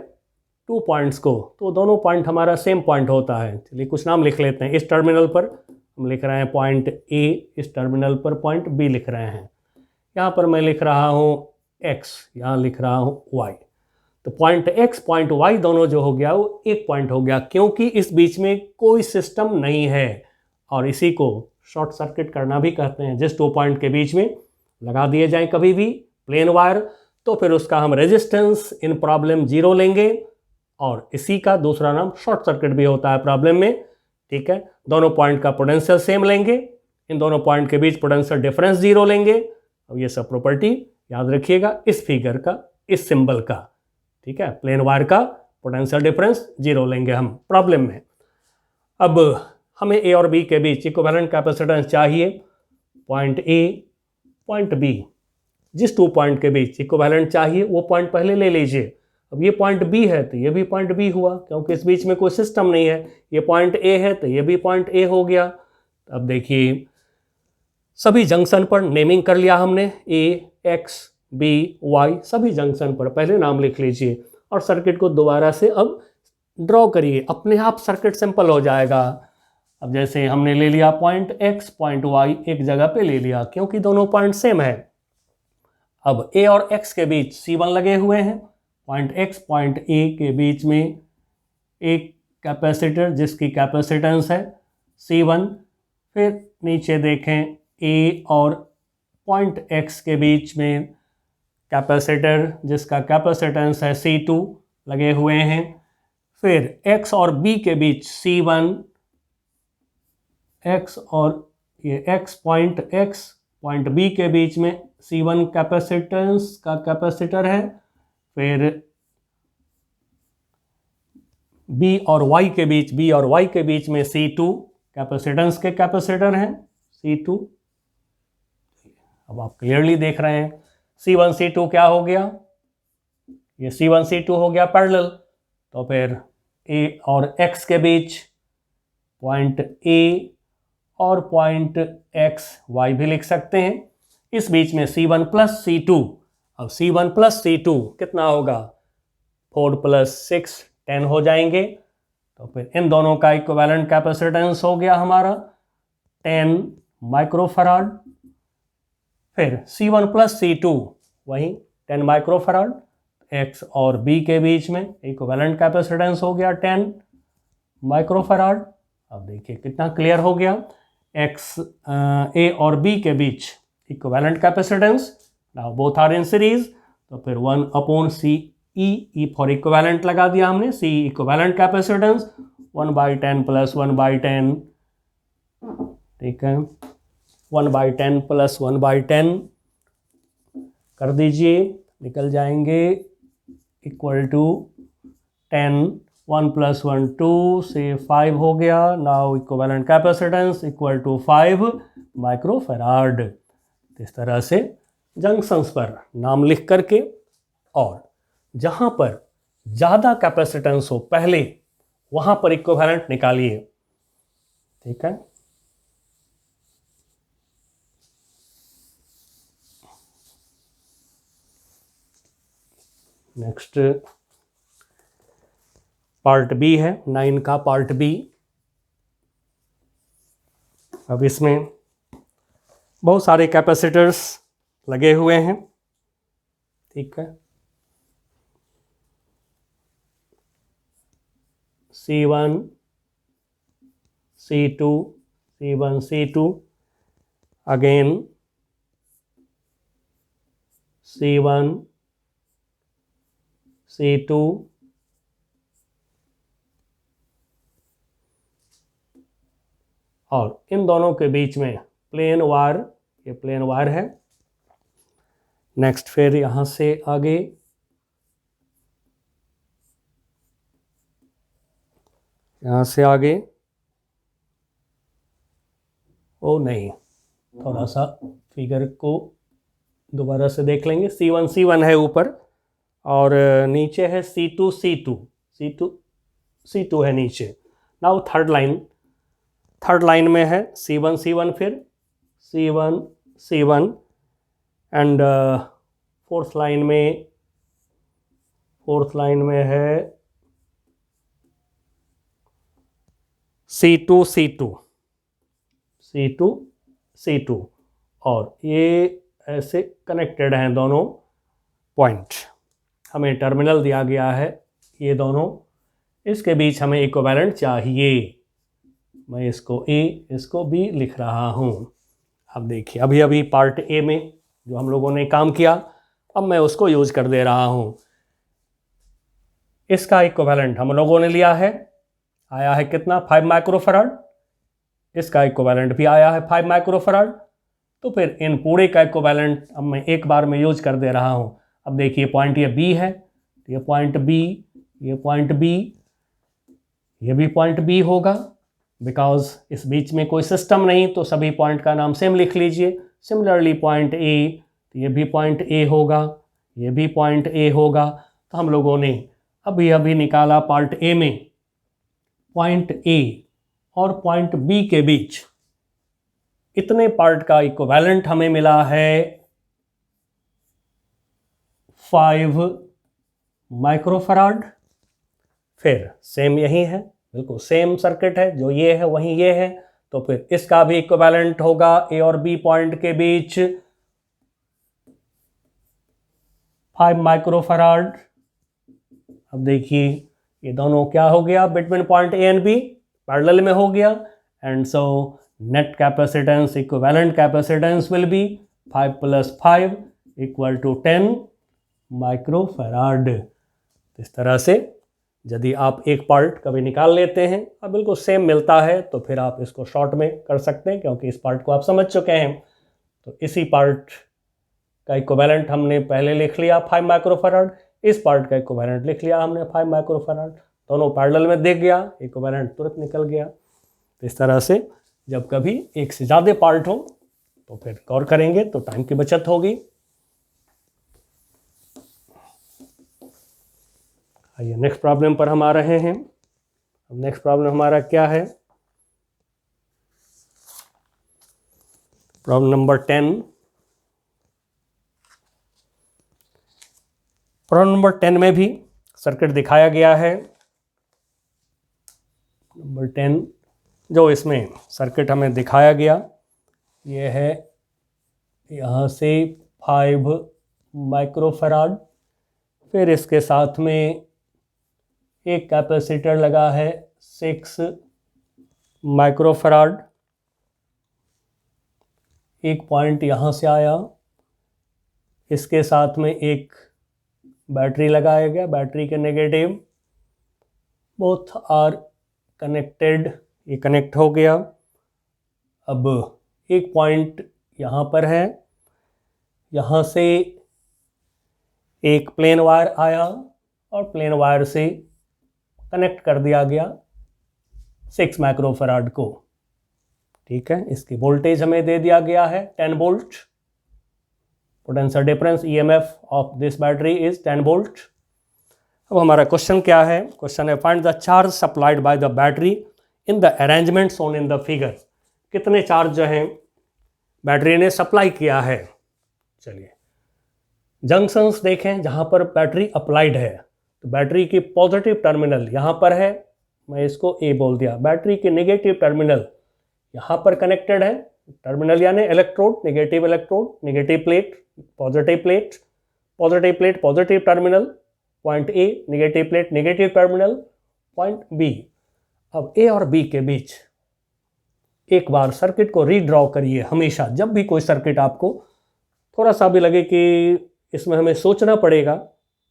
A: 2 पॉइंट्स को, तो दोनों पॉइंट हमारा सेम पॉइंट होता है। चलिए कुछ नाम लिख लेते हैं। इस टर्मिनल पर हम लिख रहे हैं पॉइंट ए, इस टर्मिनल पर पॉइंट बी लिख रहे हैं। यहाँ पर मैं लिख रहा हूँ x, यहाँ लिख रहा हूँ y। तो पॉइंट x, पॉइंट y दोनों जो हो गया वो एक पॉइंट हो गया, क्योंकि इस बीच में कोई सिस्टम नहीं है। और इसी को शॉर्ट सर्किट करना भी कहते हैं। जिस 2 पॉइंट के बीच में लगा दिए जाए कभी भी प्लेन वायर, तो फिर उसका हम रेजिस्टेंस इन प्रॉब्लम 0 लेंगे, और इसी का दूसरा नाम शॉर्ट सर्किट भी होता है प्रॉब्लम में। ठीक है, दोनों पॉइंट का पोटेंशियल सेम लेंगे, इन दोनों पॉइंट के बीच पोटेंशियल डिफरेंस 0 लेंगे। अब ये सब प्रॉपर्टी याद रखिएगा इस फिगर का, इस सिंबल का। ठीक है, प्लेन वायर का पोटेंशियल डिफरेंस 0 लेंगे हम प्रॉब्लम में। अब हमें ए और बी के बीच इक्विवेलेंट कैपेसिटेंस चाहिए, पॉइंट ए, पॉइंट बी। जिस 2 पॉइंट के बीच इक्विवेलेंट चाहिए वो पॉइंट पहले ले लीजिए। अब ये पॉइंट बी है तो ये भी पॉइंट बी हुआ, क्योंकि इस बीच में कोई सिस्टम नहीं है। ये पॉइंट ए है तो ये भी पॉइंट ए हो गया। अब देखिए, सभी जंक्शन पर नेमिंग कर लिया हमने, ए, एक्स, बी, वाई, सभी जंक्शन पर पहले नाम लिख लीजिए और सर्किट को दोबारा से अब ड्रॉ करिए। अपने आप सर्किट सिंपल हो जाएगा। अब जैसे हमने ले लिया पॉइंट एक्स, पॉइंट वाई एक जगह पे ले लिया, क्योंकि दोनों पॉइंट सेम है। अब ए और एक्स के बीच C1 लगे हुए हैं, पॉइंट एक्स, पॉइंट ए के बीच में एक कैपेसिटर जिसकी कैपेसिटेंस है C1। फिर नीचे देखें, ए और पॉइंट एक्स के बीच में कैपेसिटर जिसका कैपेसिटेंस है C2 लगे हुए हैं। फिर एक्स और बी के बीच C1, एक्स और ये एक्स, पॉइंट बी के बीच में C1 कैपेसिटेंस का कैपेसिटर है। फिर बी और वाई के बीच में C2 कैपेसिटेंस के कैपेसिटर हैं, C2। अब आप क्लियरली देख रहे हैं C1 C2 क्या हो गया, ये C1 C2 हो गया पैरेलल। तो फिर ए और एक्स के बीच पॉइंट ए और पॉइंट एक्स वाई भी लिख सकते हैं। इस बीच में C1 प्लस C2। अब C1 प्लस C2 कितना होगा, 4 प्लस 6 10 हो जाएंगे। तो फिर इन दोनों का इक्विवेलेंट कैपेसिटेंस हो गया हमारा 10 माइक्रोफराड। फिर C1 प्लस C2 वही 10 माइक्रोफराड। एक्स और बी के बीच में इक्विवेलेंट कैपेसिटेंस हो गया 10 माइक्रोफराड। अब देखिए कितना क्लियर हो गया, एक्स ए और बी के बीच equivalent capacitance, now both are in series. तो फिर 1/C ई फॉर इक्विवेलेंट लगा दिया हमने, C इक्विवेलेंट कैपेसिटेंस 1/10 प्लस 1/10। ठीक है, 1/10 प्लस 1/10 कर दीजिए, निकल जाएंगे इक्वल टू 10, 1 प्लस 1 2 से 5 हो गया। Now equivalent capacitance equal to 5 microfarad. इस तरह से जंक्शंस पर नाम लिख करके, और जहाँ पर ज़्यादा कैपेसिटेंस हो पहले वहाँ पर इक्विवेलेंट निकालिए। ठीक है, नेक्स्ट पार्ट बी है, 9 का पार्ट बी। अब इसमें बहुत सारे कैपेसिटर्स लगे हुए हैं, ठीक है। C1 C2 C1 C2, again C1 C2, और इन दोनों के बीच में प्लेन वायर, ये प्लेन वायर है। नेक्स्ट फिर यहाँ से आगे यहाँ से आगे, ओ नहीं, थोड़ा सा फिगर को दोबारा से देख लेंगे। C1 C1 है ऊपर, और नीचे है C2 C2 C2 C2 है नीचे। नाउ थर्ड लाइन में है C1 C1, फिर C1 C1, and fourth line में है C2 C2 C2 C2, और ये ऐसे कनेक्टेड हैं दोनों पॉइंट। हमें टर्मिनल दिया गया है ये दोनों, इसके बीच हमें इक्विवेलेंट चाहिए। मैं इसको A इसको B लिख रहा हूँ। अब देखिए, अभी पार्ट A में जो हम लोगों ने काम किया, अब मैं उसको यूज कर दे रहा हूँ। इसका इक्विवेलेंट हम लोगों ने लिया है, आया है कितना, 5 माइक्रोफैराड। इसका इक्विवेलेंट भी आया है 5 माइक्रोफैराड। तो फिर इन पूरे का इक्विवेलेंट अब मैं एक बार में यूज कर दे रहा हूँ। अब देखिए, पॉइंट ये B है, ये पॉइंट B, ये पॉइंट B, ये भी पॉइंट B होगा, बिकॉज इस बीच में कोई सिस्टम नहीं, तो सभी पॉइंट का नाम सेम लिख लीजिए। सिमिलरली पॉइंट A, तो ये भी पॉइंट A होगा, ये भी पॉइंट A होगा। तो हम लोगों ने अभी निकाला पार्ट A में पॉइंट A और पॉइंट B के बीच इतने पार्ट का इक्विवेलेंट हमें मिला है 5 माइक्रोफैराड। फिर सेम यही है, बिल्कुल सेम सर्किट है, जो ये है वहीं ये है। तो फिर इसका भी इक्विवेलेंट होगा A और B पॉइंट के बीच 5 माइक्रोफैराड। अब देखिए, ये दोनों क्या हो गया, between point A and B parallel में हो गया, and so net capacitance, equivalent capacitance will B 5 + 5 = 10 microfarad. इस तरह से यदि आप एक पार्ट कभी निकाल लेते हैं, अब बिल्कुल सेम मिलता है, तो फिर आप इसको शॉर्ट में कर सकते हैं, क्योंकि इस पार्ट को आप समझ चुके हैं। तो इसी पार्ट का इक्विवेलेंट हमने पहले लिख लिया 5 माइक्रोफैराड, इस पार्ट का इक्विवेलेंट लिख लिया हमने 5 माइक्रोफैराड, दोनों पैरेलल में दिख गया, इक्विवेलेंट तुरंत निकल गया। तो इस तरह से जब कभी एक से ज़्यादा पार्ट हो तो फिर गौर करेंगे, तो टाइम की बचत होगी। आइए नेक्स्ट प्रॉब्लम पर हम आ रहे हैं। अब नेक्स्ट प्रॉब्लम हमारा क्या है, प्रॉब्लम नंबर 10। प्रॉब्लम नंबर 10 में भी सर्किट दिखाया गया है। नंबर 10 जो इसमें सर्किट हमें दिखाया गया, ये है यहाँ से 5 माइक्रोफैराड, फिर इसके साथ में एक कैपेसिटर लगा है 6 माइक्रोफैराड। एक पॉइंट यहाँ से आया, इसके साथ में एक बैटरी लगाया गया, बैटरी के नेगेटिव, बोथ आर कनेक्टेड, ये कनेक्ट हो गया। अब एक पॉइंट यहाँ पर है, यहाँ से एक प्लेन वायर आया और प्लेन वायर से कनेक्ट कर दिया गया 6 माइक्रोफैराड को, ठीक है। इसकी वोल्टेज हमें दे दिया गया है 10 volt. Potential difference EMF of this battery is 10 volt. अब हमारा क्वेश्चन क्या है, क्वेश्चन है find the charge supplied bye the battery in the arrangement shown in the figure. कितने चार्ज जो हैं बैटरी ने सप्लाई किया है। चलिए जंक्शंस देखें जहाँ पर बैटरी अप्लाइड है, तो बैटरी की पॉजिटिव टर्मिनल यहाँ पर है, मैं इसको A बोल दिया। बैटरी के नेगेटिव टर्मिनल यहाँ पर कनेक्टेड है, टर्मिनल यानी electrode, negative plate, positive plate, positive terminal point A, negative plate, negative terminal point B. अब ए और बी के बीच एक बार सर्किट को रीड्रॉ करिए। हमेशा जब भी कोई सर्किट आपको थोड़ा सा भी लगे कि इसमें हमें सोचना पड़ेगा,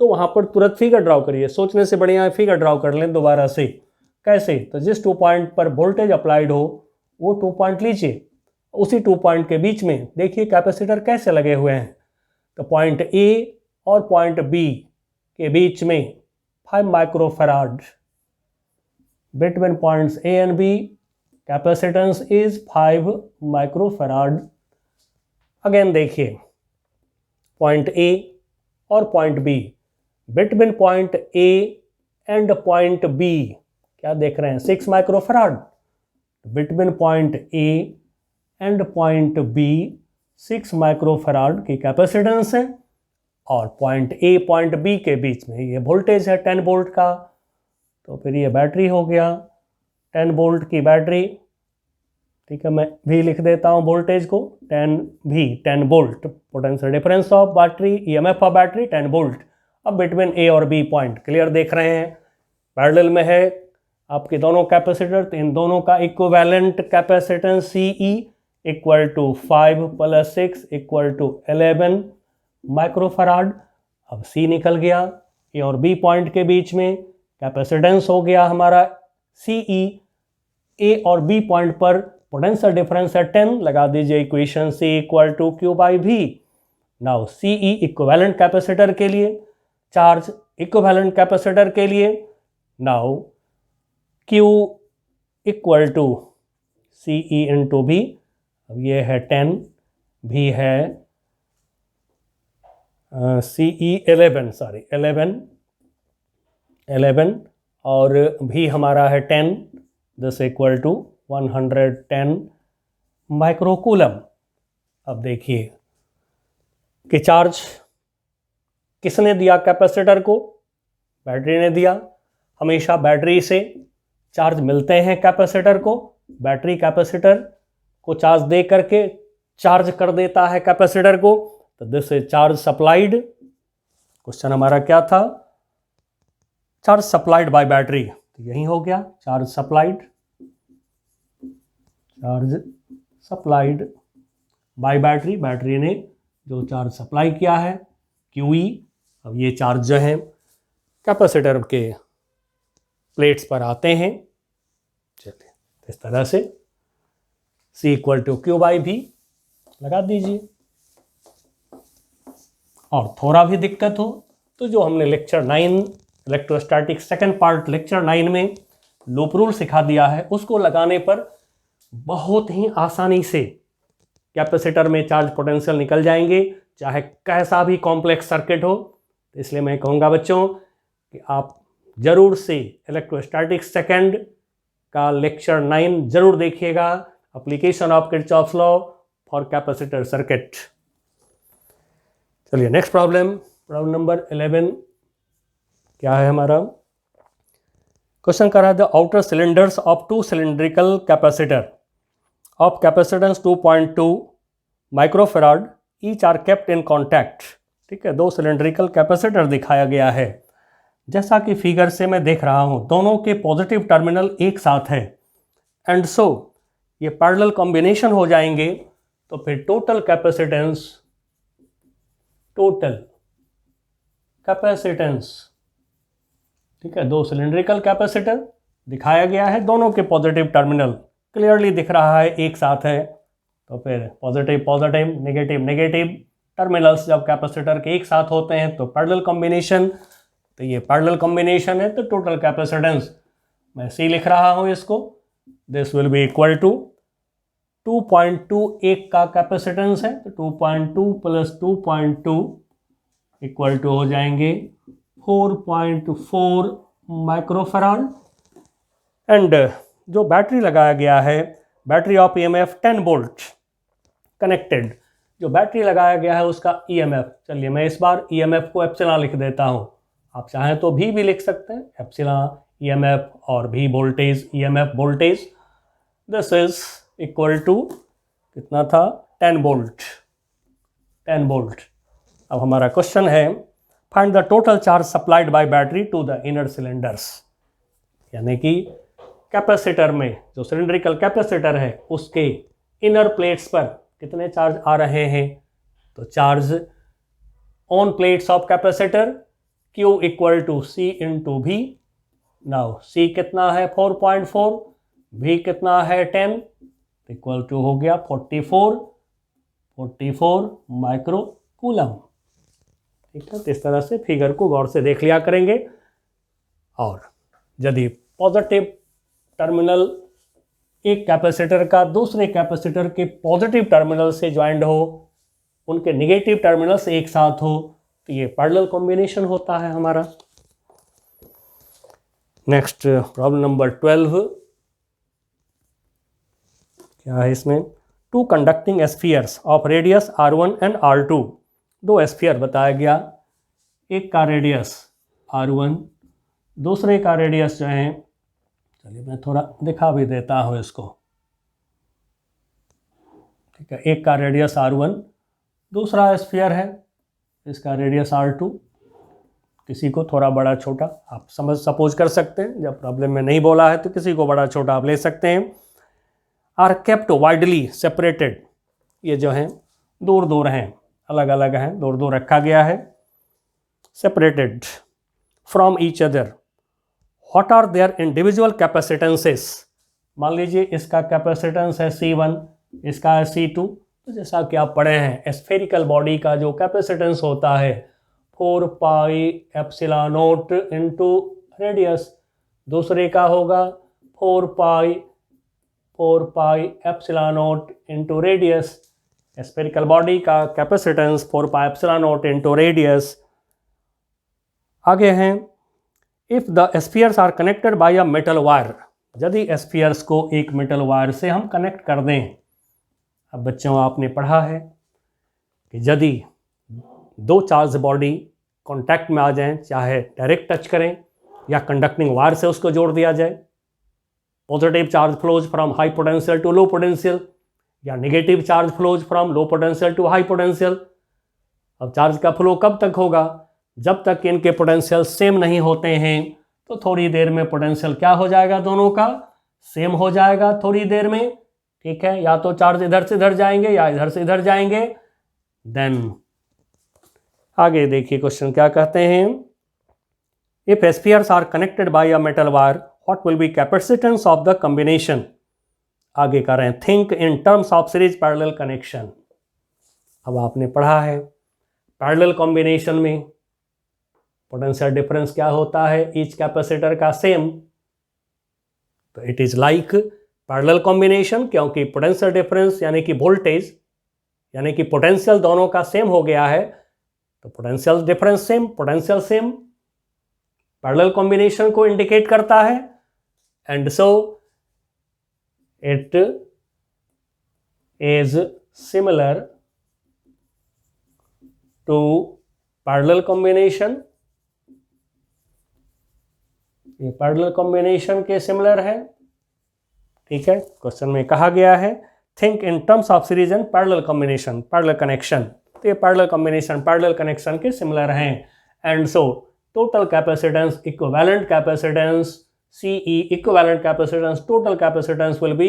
A: तो वहाँ पर तुरंत फिगर ड्रॉ करिए। सोचने से बढ़िया फिगर ड्रॉ कर लें दोबारा से। कैसे? तो जिस 2 पॉइंट पर वोल्टेज अप्लाइड हो वो 2 पॉइंट लीजिए, उसी 2 पॉइंट के बीच में देखिए कैपेसिटर कैसे लगे हुए हैं। तो पॉइंट ए और पॉइंट बी के बीच में 5 microfarad. Between points A and B capacitance is 5 microfarad. Again देखिए पॉइंट ए और point B, between point A and point B क्या देख रहे हैं? 6 microfarad. Between point A and point B 6 microfarad की कैपेसिटेंस है, और पॉइंट ए पॉइंट बी के बीच में ये वोल्टेज है 10 वोल्ट का। तो फिर ये बैटरी हो गया, 10 वोल्ट की बैटरी। ठीक है, मैं भी लिख देता हूँ वोल्टेज को, 10 volt, potential difference of battery, EMF of battery 10 volt. अब बिटवीन ए और बी पॉइंट क्लियर देख रहे हैं, पैरेलल में है आपके दोनों कैपेसिटर, तो इन दोनों का equivalent capacitance CE equal to 5 + 6 equal to 11 microfarad. अब C निकल गया, ए और बी पॉइंट के बीच में कैपेसिटेंस हो गया हमारा CE। ए और बी पॉइंट पर पोटेंशियल डिफरेंस है 10, लगा दीजिए equation C equal to Q/V। Now CE equivalent capacitor के लिए, चार्ज इक्विवेलेंट कैपेसिटर के लिए, now Q equal to CE into V। अब ये है 10, V है CE 11 और V हमारा है 10, दिस इक्वल टू 110 माइक्रोकूलम। अब देखिए कि चार्ज किसने दिया कैपेसिटर को? बैटरी ने दिया। हमेशा बैटरी से चार्ज मिलते हैं कैपेसिटर को। बैटरी कैपेसिटर को चार्ज दे करके चार्ज कर देता है कैपेसिटर को, तो this is charge supplied. Question हमारा क्या था? चार्ज सप्लाइड बाय बैटरी, तो यही हो गया charge supplied by battery. Battery ने जो चार्ज सप्लाई किया है QE। अब ये चार्ज जो है कैपेसिटर के प्लेट्स पर आते हैं। चलिए इस तरह से C इक्वल टू Q/V लगा दीजिए। और थोड़ा भी दिक्कत हो तो जो हमने lecture 9 electrostatic second part lecture 9 में लूप रूल सिखा दिया है, उसको लगाने पर बहुत ही आसानी से कैपेसिटर में चार्ज पोटेंशियल निकल जाएंगे, चाहे कैसा भी कॉम्प्लेक्स सर्किट हो। इसलिए मैं कहूँगा बच्चों कि आप जरूर से इलेक्ट्रोस्टैटिक सेकंड का लेक्चर 9 जरूर देखिएगा, application of Kirchhoff's law for capacitor circuit. चलिए नेक्स्ट प्रॉब्लम नंबर 11 क्या है हमारा? क्वेश्चन कर रहा है the outer cylinders of 2 cylindrical capacitor of capacitance 2.2 microfarad each are kept in contact. ठीक है, 2 सिलेंड्रिकल कैपेसिटर दिखाया गया है। जैसा कि फिगर से मैं देख रहा हूं, दोनों के पॉजिटिव टर्मिनल एक साथ है, एंड सो ये पैरेलल कॉम्बिनेशन हो जाएंगे। तो फिर टोटल कैपेसिटेंस ठीक है, 2 सिलेंड्रिकल कैपेसिटर दिखाया गया है, दोनों के पॉजिटिव टर्मिनल क्लियरली दिख रहा है एक साथ है। तो फिर पॉजिटिव नेगेटिव टर्मिनल्स जब कैपेसिटर के एक साथ होते हैं तो पैरेलल कॉम्बिनेशन। तो ये पैरेलल कॉम्बिनेशन है, तो टोटल कैपेसिटेंस मैं C लिख रहा हूँ इसको, this will be equal to 2.2 एक का कैपेसिटेंस है, तो 2.2 + 2.2 इक्वल टू हो जाएंगे 4.4 माइक्रोफैराड। एंड जो बैटरी लगाया गया है, battery of EMF 10 volt connected, जो बैटरी लगाया गया है उसका EMF, चलिए मैं इस बार EMF को एप्सिलॉन लिख देता हूँ, आप चाहें तो भी लिख सकते हैं, एप्सिलॉन EMF और भी voltage EMF voltage. This is equal to कितना था 10 वोल्ट, 10 वोल्ट। अब हमारा क्वेश्चन है find the total charge supplied by battery to the inner cylinders, यानी कि कैपेसिटर में जो सिलेंड्रिकल कैपेसिटर है उसके इनर प्लेट्स पर कितने चार्ज आ रहे हैं। तो charge on plates of capacitor Q equal to C into V। Now C कितना है 4.4, V कितना है 10, इक्वल टू हो गया 44 माइक्रो कूलम। ठीक है, तो इस तरह से फिगर को गौर से देख लिया करेंगे। और यदि पॉजिटिव टर्मिनल एक कैपेसिटर का दूसरे कैपेसिटर के पॉजिटिव टर्मिनल से ज्वाइंड हो, उनके नेगेटिव टर्मिनल से एक साथ हो, तो ये पैरेलल कॉम्बिनेशन होता है हमारा। नेक्स्ट प्रॉब्लम नंबर 12 क्या है इसमें, two conducting spheres of radius R1 and R2, दो स्फीयर बताया गया, एक का रेडियस R1, दूसरे का रेडियस जो है, चलिए मैं थोड़ा दिखा भी देता हूँ इसको। ठीक है, एक का रेडियस R1, दूसरा स्फीयर है, इसका रेडियस R2, किसी को थोड़ा बड़ा छोटा आप सपोज कर सकते हैं, जब प्रॉब्लम में नहीं बोला है तो किसी को बड़ा छोटा आप ले सकते हैं। आर केप्ट वाइडली सेपरेटेड, ये जो हैं दूर दूर हैं, अलग अलग हैं, दूर दूर रखा गया है। Separated from each other, what are their individual capacitances. मान लीजिए इसका कैपेसिटेंस है C1, इसका है C2, तो जैसा कि आप पढ़े हैं स्फेरिकल बॉडी का जो कैपेसिटेंस होता है 4 pi epsilon naught into radius, दूसरे का होगा 4 pi epsilon naught into radius. Spherical body का capacitance 4 pi epsilon naught into radius. आगे हैं if the spheres are connected by a metal wire, यदि स्फीयर्स को एक मेटल वायर से हम कनेक्ट कर दें। अब बच्चों आपने पढ़ा है कि यदि दो चार्ज बॉडी कांटेक्ट में आ जाएं, चाहे डायरेक्ट टच करें या कंडक्टिंग वायर से उसको जोड़ दिया जाए, positive charge flows from high potential to low potential या negative charge flows from low potential to high potential. अब चार्ज का फ्लो कब तक होगा, जब तक इनके पोटेंशियल सेम नहीं होते हैं। तो थोड़ी देर में पोटेंशियल क्या हो जाएगा, दोनों का सेम हो जाएगा थोड़ी देर में। ठीक है, या तो चार्ज इधर से इधर जाएंगे या इधर से इधर जाएंगे। देन आगे देखिए क्वेश्चन क्या कहते हैं, if spheres are connected by a metal wire what will be capacitance of the combination. आगे कर रहे हैं think in terms of series parallel connection. अब आपने पढ़ा है पैरेलल कॉम्बिनेशन में पोटेंशियल डिफरेंस क्या होता है, ईच कैपेसिटर का सेम, तो it is like parallel combination, क्योंकि पोटेंशियल डिफरेंस यानी कि वोल्टेज यानी कि पोटेंशियल दोनों का सेम हो गया है, तो potential difference same, potential same parallel combination को इंडिकेट करता है। And so it is similar to parallel combination, ये पैरेलल कॉम्बिनेशन के सिमिलर है। ठीक है, क्वेश्चन में कहा गया है think in terms of series and parallel combination, parallel connection, तो ये पैरेलल कॉम्बिनेशन पैरेलल कनेक्शन के सिमिलर हैं। And so total capacitance equivalent capacitance CE equivalent capacitance total capacitance will be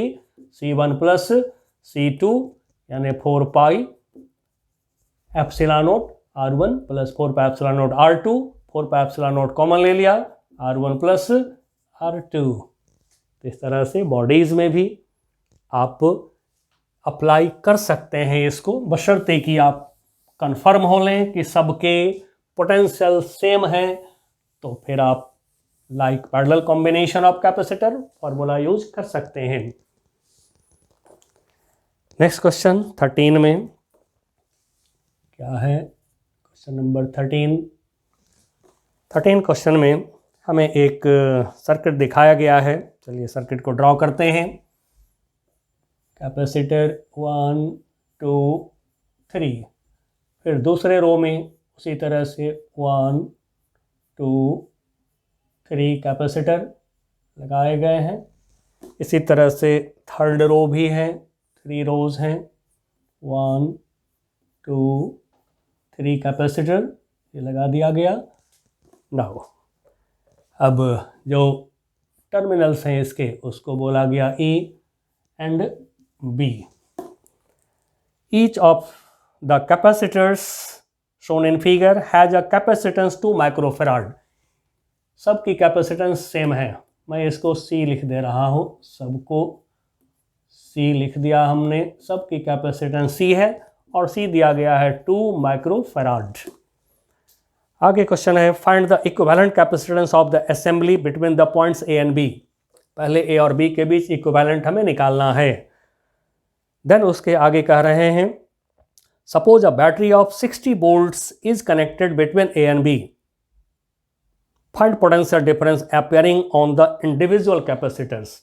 A: C1 plus C2 यानी 4 pi epsilon not R1 plus 4 pi epsilon not R2, 4 pi epsilon not common ले लिया, R1 प्लस R2। इस तरह से बॉडीज में भी आप अप्लाई कर सकते हैं इसको, बशर्ते कि आप कंफर्म हो लें कि सबके पोटेंशियल सेम है, तो फिर आप like parallel combination of capacitor formula use कर सकते हैं। नेक्स्ट क्वेश्चन 13 में क्या है, क्वेश्चन नंबर 13 क्वेश्चन में हमें एक सर्किट दिखाया गया है। चलिए सर्किट को ड्रॉ करते हैं। कैपेसिटर 1 2 3, फिर दूसरे रो में उसी तरह से 1 2 3 कैपेसिटर लगाए गए हैं। इसी तरह से थर्ड रो भी है, 3 रोज हैं, 1 2 3 कैपेसिटर, ये लगा दिया गया। नाउ अब जो टर्मिनल्स हैं इसके उसको बोला गया A and B. Each of the capacitors shown in figure has a capacitance 2 microfarad. सबकी कैपेसिटेंस सेम है, मैं इसको सी लिख दे रहा हूँ, सबको सी लिख दिया हमने, सबकी कैपेसिटेंस सी है और सी दिया गया है 2 माइक्रोफैराड। आगे क्वेश्चन है find the equivalent capacitance of the assembly between the points A and B. पहले ए और बी के बीच इक्विवेलेंट हमें निकालना है। देन उसके आगे कह रहे हैं suppose a battery of 60 volts is connected between A and B, find potential difference appearing on the individual capacitors.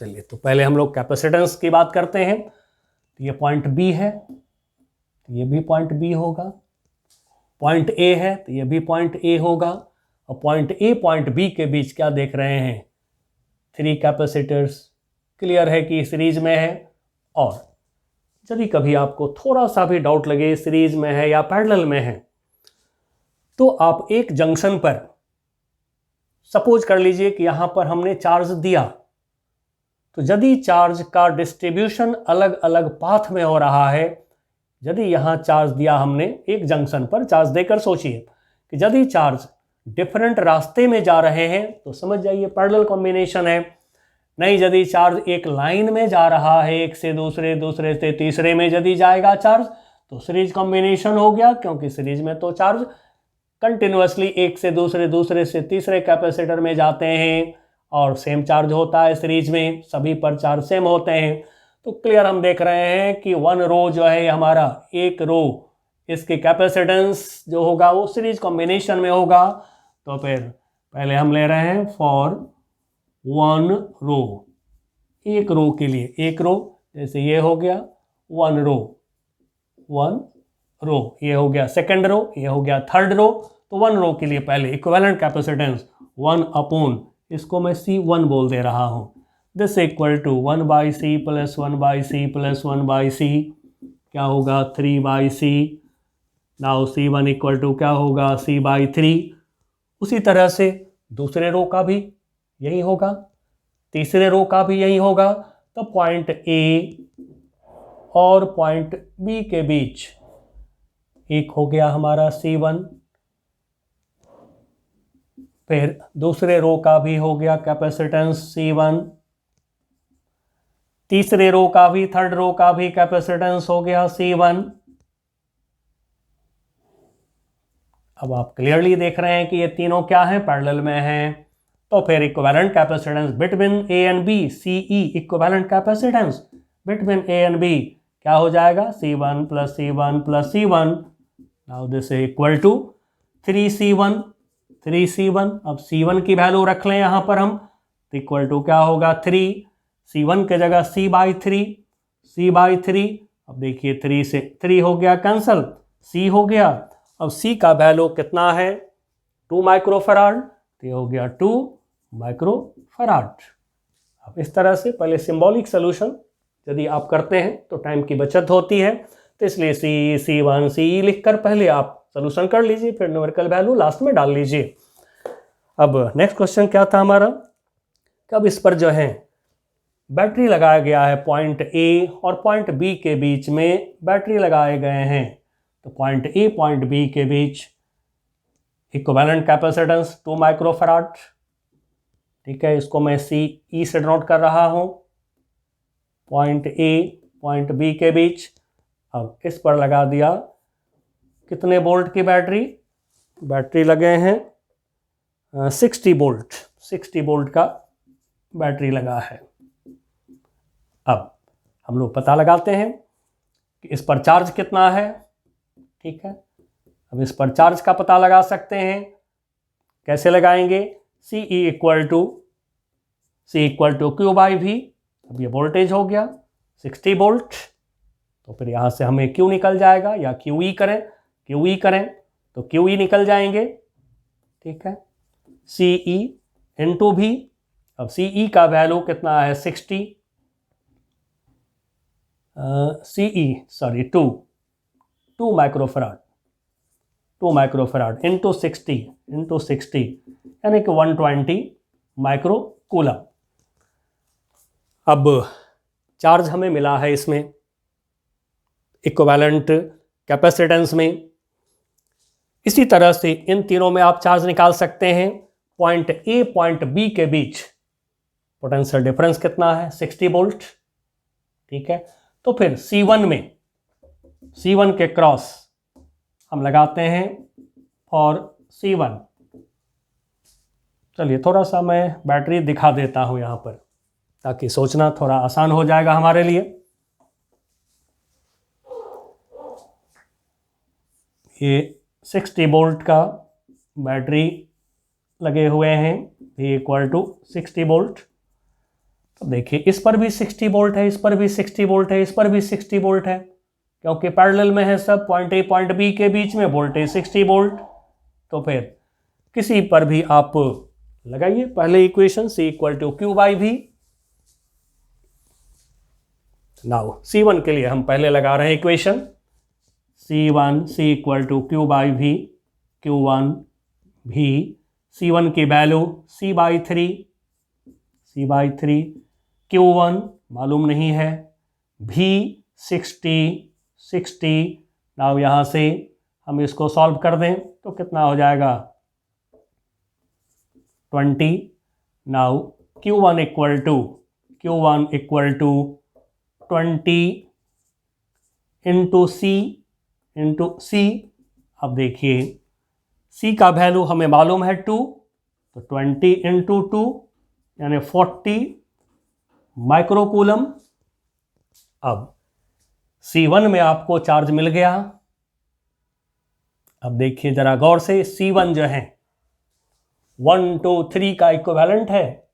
A: चलिए तो पहले हम लोग कैपेसिटेंस की बात करते हैं। तो ये पॉइंट बी है, तो ये भी पॉइंट बी होगा। पॉइंट ए है तो ये भी पॉइंट ए होगा। और पॉइंट ए पॉइंट बी के बीच क्या देख रहे हैं, 3 कैपेसिटर्स। क्लियर है कि सीरीज में है। और यदि कभी आपको थोड़ा सा भी डाउट लगे सीरीज में है या पैरेलल में है, तो आप एक जंक्शन पर सपोज कर लीजिए कि यहां पर हमने चार्ज दिया, तो यदि चार्ज का डिस्ट्रीब्यूशन अलग अलग पाथ में हो रहा है, यदि यहाँ चार्ज दिया हमने एक जंक्शन पर, चार्ज देकर सोचिए कि यदि चार्ज डिफरेंट रास्ते में जा रहे हैं तो समझ जाइए पैरेलल कॉम्बिनेशन है। नहीं, यदि चार्ज एक लाइन में जा रहा है, एक से दूसरे, दूसरे से तीसरे में यदि जाएगा चार्ज, तो सीरीज कॉम्बिनेशन हो गया, क्योंकि सीरीज में तो चार्ज कंटिन्यूअसली एक से दूसरे, दूसरे से तीसरे कैपेसिटर में जाते हैं और सेम चार्ज होता है सीरीज में, सभी पर चार्ज सेम होते हैं। तो क्लियर हम देख रहे हैं कि 1 रो जो है हमारा, एक रो, इसके कैपेसिटेंस जो होगा वो सीरीज कॉम्बिनेशन में होगा। तो फिर पहले हम ले रहे हैं फॉर 1 रो, एक रो के लिए, एक रो जैसे ये हो गया 1 रो, 1 रो, ये हो गया सेकंड रो, ये हो गया थर्ड रो। तो 1 रो के लिए पहले इक्विवेलेंट कैपेसिटेंस 1 अपॉन, इसको मैं C1 बोल दे रहा हूं, this equal to 1/C plus 1/C plus 1/C, क्या होगा 3/C। Now C1 equal to क्या होगा C/3। उसी तरह से दूसरे रो का भी यही होगा, तीसरे रो का भी यही होगा। तो पॉइंट ए और पॉइंट बी के बीच एक हो गया हमारा C1, फिर दूसरे रो का भी हो गया कैपेसिटेंस C1, तीसरे रो का भी, थर्ड रो का भी कैपेसिटेंस हो गया C1। अब आप क्लियरली देख रहे हैं कि ये तीनों क्या हैं, पैरेलल में हैं। तो फिर equivalent capacitance between A and B, CE equivalent capacitance between A and B क्या हो जाएगा, C1 plus C1 plus C1। Now this is equal to 3C1, 3C1। अब C1 की वैल्यू रख लें यहाँ पर हम, इक्वल टू क्या होगा 3, C1 के जगह C/3, C/3। अब देखिए 3 से 3 हो गया कैंसल, C हो गया। अब C का वैल्यू कितना है, 2 माइक्रोफैराड, तो ये हो गया 2 माइक्रोफैराड। अब इस तरह से पहले सिंबॉलिक सोल्यूशन यदि आप करते हैं तो टाइम की बचत होती है, तो इसलिए C1 CE लिखकर पहले आप सोल्यूशन कर लीजिए, फिर न्यूमेरिकल वैल्यू लास्ट में डाल लीजिए। अब नेक्स्ट क्वेश्चन क्या था हमारा, कब इस पर जो है बैटरी लगाया गया है, पॉइंट ए और पॉइंट बी के बीच में बैटरी लगाए गए हैं। तो पॉइंट ए पॉइंट बी के बीच इक्विवेलेंट कैपेसिटेंस 2 माइक्रोफैराड, ठीक है, इसको मैं CE से नोट कर रहा हूं, पॉइंट ए पॉइंट बी के बीच। अब इस पर लगा दिया कितने वोल्ट की बैटरी, बैटरी लगे हैं 60 वोल्ट, 60 वोल्ट का बैटरी लगा है। अब हम लोग पता लगाते हैं कि इस पर चार्ज कितना है, ठीक है। अब इस पर चार्ज का पता लगा सकते हैं, कैसे लगाएंगे, CE इक्वल टू Q/V। अब ये वोल्टेज हो गया 60 वोल्ट, तो फिर यहाँ से हमें Q निकल जाएगा, या QE करें तो QE निकल जाएंगे, ठीक है, CE इंटू V। अब CE का वैल्यू कितना है 60, टू माइक्रोफराड इंटू 60 यानी कि 120 माइक्रो कूलम। अब चार्ज हमें मिला है इसमें इक्विवेलेंट कैपेसिटेंस में। इसी तरह से इन तीनों में आप चार्ज निकाल सकते हैं। पॉइंट ए पॉइंट बी के बीच पोटेंशियल डिफरेंस कितना है, 60 वोल्ट। ठीक है, तो फिर C1 के क्रॉस हम लगाते हैं फॉर C1। चलिए थोड़ा सा मैं बैटरी दिखा देता हूं यहां पर, ताकि सोचना थोड़ा आसान हो जाएगा हमारे लिए। ये 60 वोल्ट का बैटरी लगे हुए हैं, V इक्वल टू 60 वोल्ट। तो देखिए इस पर भी 60 वोल्ट है, इस पर भी 60 वोल्ट है, इस पर भी 60 वोल्ट है, क्योंकि पैरेलल में है सब। पॉइंट ए पॉइंट बी के बीच में वोल्टेज 60 वोल्ट। तो फिर किसी पर भी आप लगाइए पहले equation, C equal to Q by V। Now C1 के लिए हम पहले लगा रहे हैं equation, C equal to Q by V, Q1 V। C1 की वैल्यू C बाई 3, Q1 मालूम नहीं है, V 60। नाउ यहाँ से हम इसको सॉल्व कर दें तो कितना हो जाएगा, 20। Now Q1 equal to 20 into C। अब देखिए C का वैल्यू हमें मालूम है 2, तो 20 इंटू 2 यानी 40 माइक्रोकूलम। अब C1 में आपको चार्ज मिल गया। अब देखिए जरा गौर से, C1 जो है 1 2 3 का इक्विवेलेंट है,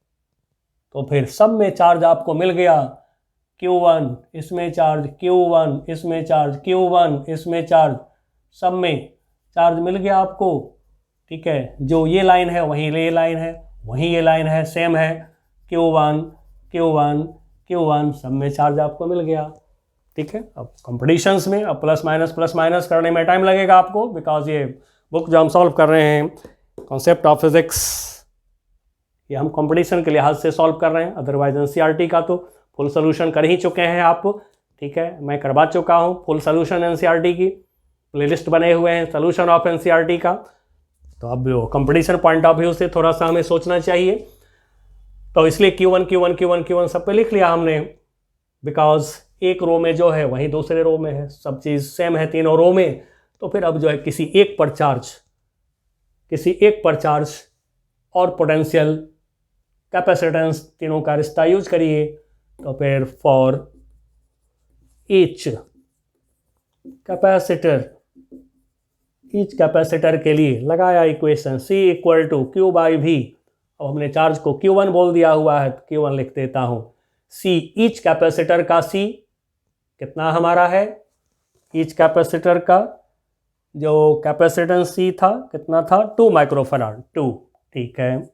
A: तो फिर सब में चार्ज आपको मिल गया। Q1 इसमें चार्ज, Q1 इसमें चार्ज, Q1 इसमें चार्ज, सब में चार्ज मिल गया आपको। ठीक है, जो ये लाइन है वहीं ये लाइन है, वहीं ये लाइन है, सेम है। Q1 सब में चार्ज आपको मिल गया। ठीक है, अब कॉम्पिटिशन्स में अब प्लस माइनस करने में टाइम लगेगा आपको, बिकॉज ये बुक जो हम सॉल्व कर रहे हैं कॉन्सेप्ट ऑफ फिजिक्स, ये हम कंपटीशन के लिहाज से सॉल्व कर रहे हैं। अदरवाइज एनसीईआरटी का तो फुल सोल्यूशन कर ही चुके हैं आप। ठीक है, मैं करवा चुका हूँ फुल सोल्यूशन एनसीईआरटी की, प्लेलिस्ट बने हुए हैं सोल्यूशन ऑफ एनसीईआरटी का। तो अब कंपटीशन पॉइंट ऑफ व्यू से थोड़ा सा हमें सोचना चाहिए। तो इसलिए Q1 सब पे लिख लिया हमने, बिकॉज एक रो में जो है वहीं दूसरे रो में है, सब चीज़ सेम है तीनों रो में। तो फिर अब जो है किसी एक पर चार्ज और पोटेंशियल कैपेसिटेंस तीनों का रिश्ता यूज करिए। तो फिर फॉर ईच कैपेसिटर के लिए लगाया equation C equal to Q by V। अब हमने चार्ज को Q1 बोल दिया हुआ है, तो Q1 लिख देता हूं। C ईच कैपेसिटर का C कितना हमारा है, ईच कैपेसिटर का जो कैपेसिटेंस C था कितना था, 2 माइक्रोफराड 2। ठीक है,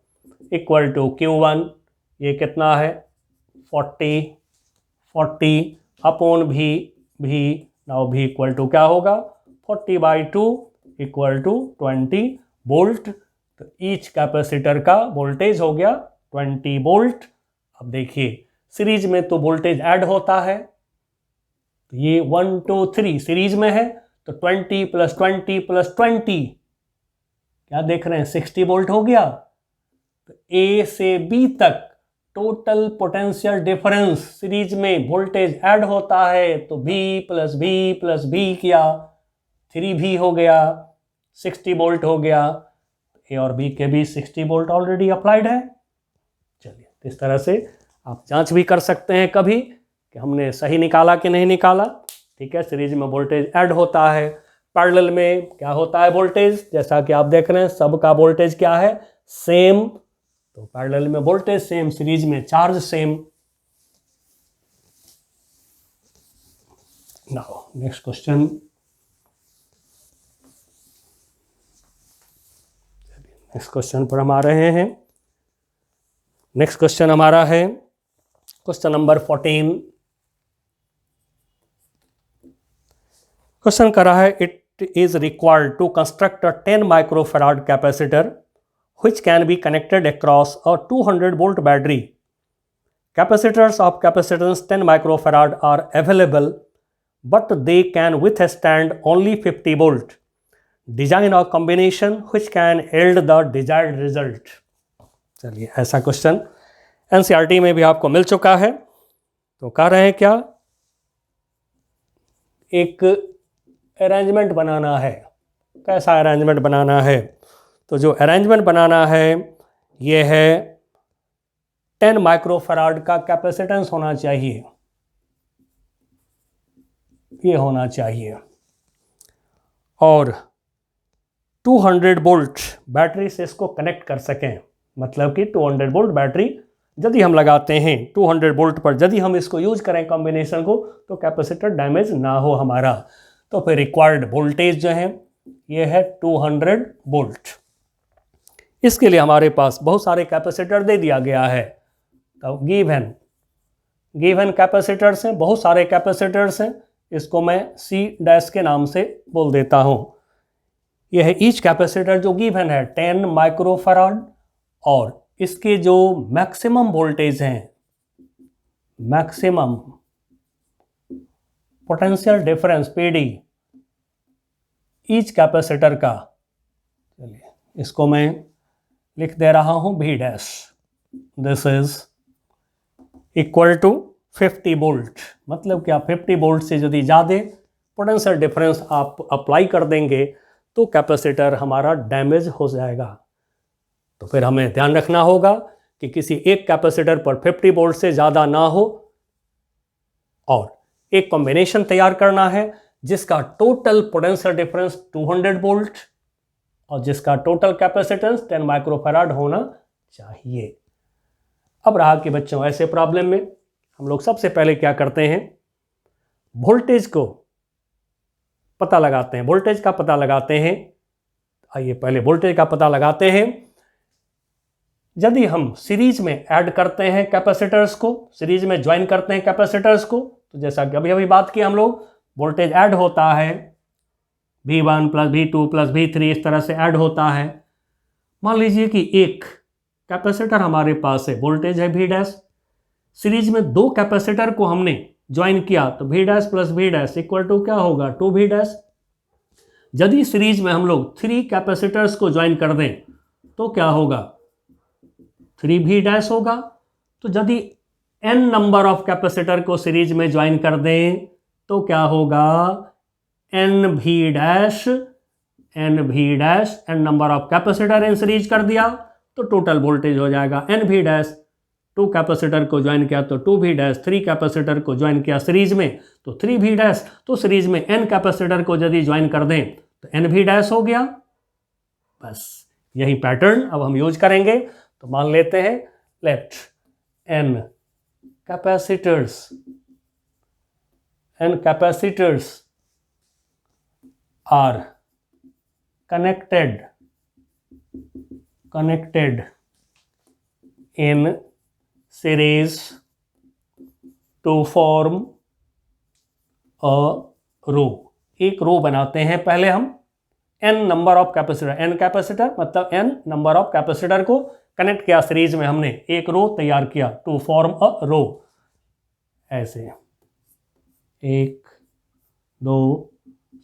A: इक्वल टू Q1 ये कितना है 40 upon V। Now V equal to क्या होगा, 40 बाई 2 इक्वल टू 20 वोल्ट। तो ईच कैपेसिटर का वोल्टेज हो गया 20 वोल्ट। अब देखिए सीरीज में तो वोल्टेज ऐड होता है, तो ये 1 2 3 सीरीज में है, तो 20 प्लस 20 प्लस 20 क्या देख रहे हैं, 60 वोल्ट हो गया। तो A से B तक टोटल पोटेंशियल डिफरेंस सीरीज में वोल्टेज ऐड होता है, तो V प्लस V किया 3V हो गया, 60 वोल्ट हो गया। A और B के भी 60 वोल्ट ऑलरेडी अप्लाइड है। चलिए इस तरह से आप जांच भी कर सकते हैं कभी कि हमने सही निकाला कि नहीं निकाला। ठीक है, सीरीज में वोल्टेज ऐड होता है, पैरेलल में क्या होता है वोल्टेज, जैसा कि आप देख रहे हैं सबका वोल्टेज क्या है, सेम। तो पैरेलल में वोल्टेज सेम, सीरीज में charge same. Now next question पर हम आ रहे हैं। नेक्स्ट क्वेश्चन हमारा है क्वेश्चन नंबर 14। क्वेश्चन करा है it is required to construct a 10 microfarad capacitor which can be connected across a 200 volt battery. Capacitors of capacitance 10 microfarad are available, but they can withstand only 50 volt. Design a combination which can yield the desired result. चलिए, ऐसा क्वेश्चन एनसीईआरटी में भी आपको मिल चुका है। तो कह रहे हैं क्या, एक अरेंजमेंट बनाना है। कैसा अरेंजमेंट बनाना है? तो जो अरेंजमेंट बनाना है ये है 10 माइक्रोफैराड का कैपेसिटेंस होना चाहिए, ये होना चाहिए, और 200 वोल्ट बैटरी से इसको कनेक्ट कर सकें। मतलब कि 200 वोल्ट बैटरी यदि हम लगाते हैं 200 वोल्ट पर, यदि हम इसको यूज करें कॉम्बिनेशन को, तो कैपेसिटर डैमेज ना हो हमारा। तो फिर रिक्वायर्ड वोल्टेज जो है ये है 200 वोल्ट। इसके लिए हमारे पास बहुत सारे कैपेसिटर दे दिया गया है। तो गिवन कैपेसिटर्स हैं, बहुत सारे कैपेसिटर्स हैं। इसको मैं C डैश के नाम से बोल देता हूँ। यह है ईच कैपेसिटर जो गिवन है 10 माइक्रोफैराड, और इसके जो मैक्सिमम वोल्टेज हैं, maximum potential difference PD each capacitor का, चलिए इसको मैं लिख दे रहा हूं V dash, this is equal to 50 volt. मतलब क्या, 50 वोल्ट से यदि ज़्यादा पोटेंशियल डिफरेंस आप अप्लाई कर देंगे तो कैपेसिटर हमारा डैमेज हो जाएगा। तो फिर हमें ध्यान रखना होगा कि किसी एक कैपेसिटर पर 50 वोल्ट से ज़्यादा ना हो, और एक कॉम्बिनेशन तैयार करना है जिसका टोटल पोटेंशियल डिफरेंस 200 वोल्ट और जिसका टोटल कैपेसिटेंस 10 माइक्रोफैराड होना चाहिए। अब रहा कि बच्चों, ऐसे प्रॉब्लम में हम लोग सबसे पहले क्या करते हैं, वोल्टेज को पता लगाते हैं, वोल्टेज का पता लगाते हैं। आइए पहले वोल्टेज का पता लगाते हैं। यदि हम सीरीज में ऐड करते हैं कैपेसिटर्स को, सीरीज में ज्वाइन करते हैं कैपेसिटर्स को, तो जैसा कि अभी अभी बात की हम लोग, वोल्टेज ऐड होता है V1 plus V2 plus V3, इस तरह से ऐड होता है। मान लीजिए कि एक कैपेसिटर हमारे पास है, वोल्टेज है V डैश, सीरीज में दो कैपेसिटर को हमने ज्वाइन किया, तो V dash plus V dash equal to क्या होगा, 2V डैश। यदि सीरीज में हम लोग 3 कैपेसिटर्स को ज्वाइन कर दें तो क्या होगा, 3V डैश होगा। तो यदि n नंबर ऑफ कैपेसिटर को सीरीज में ज्वाइन कर दें तो क्या होगा, NV dash, n number of capacitor in series कर दिया तो टोटल वोल्टेज हो जाएगा NV डैश। 2 कैपेसिटर को ज्वाइन किया तो 2V डैश, 3 कैपेसिटर को ज्वाइन किया सीरीज में तो 3V डैश। तो सीरीज में n कैपेसिटर को यदि ज्वाइन कर दें तो NV डैश हो गया। बस यही पैटर्न अब हम यूज करेंगे। तो मान लेते हैं, late n capacitors are connected in series to form a row। एक रो बनाते हैं पहले हम, n number of capacitor, n capacitor मतलब n नंबर ऑफ कैपेसिटर को कनेक्ट किया सीरीज में, हमने एक रो तैयार किया, टू फॉर्म अ रो। ऐसे 1 2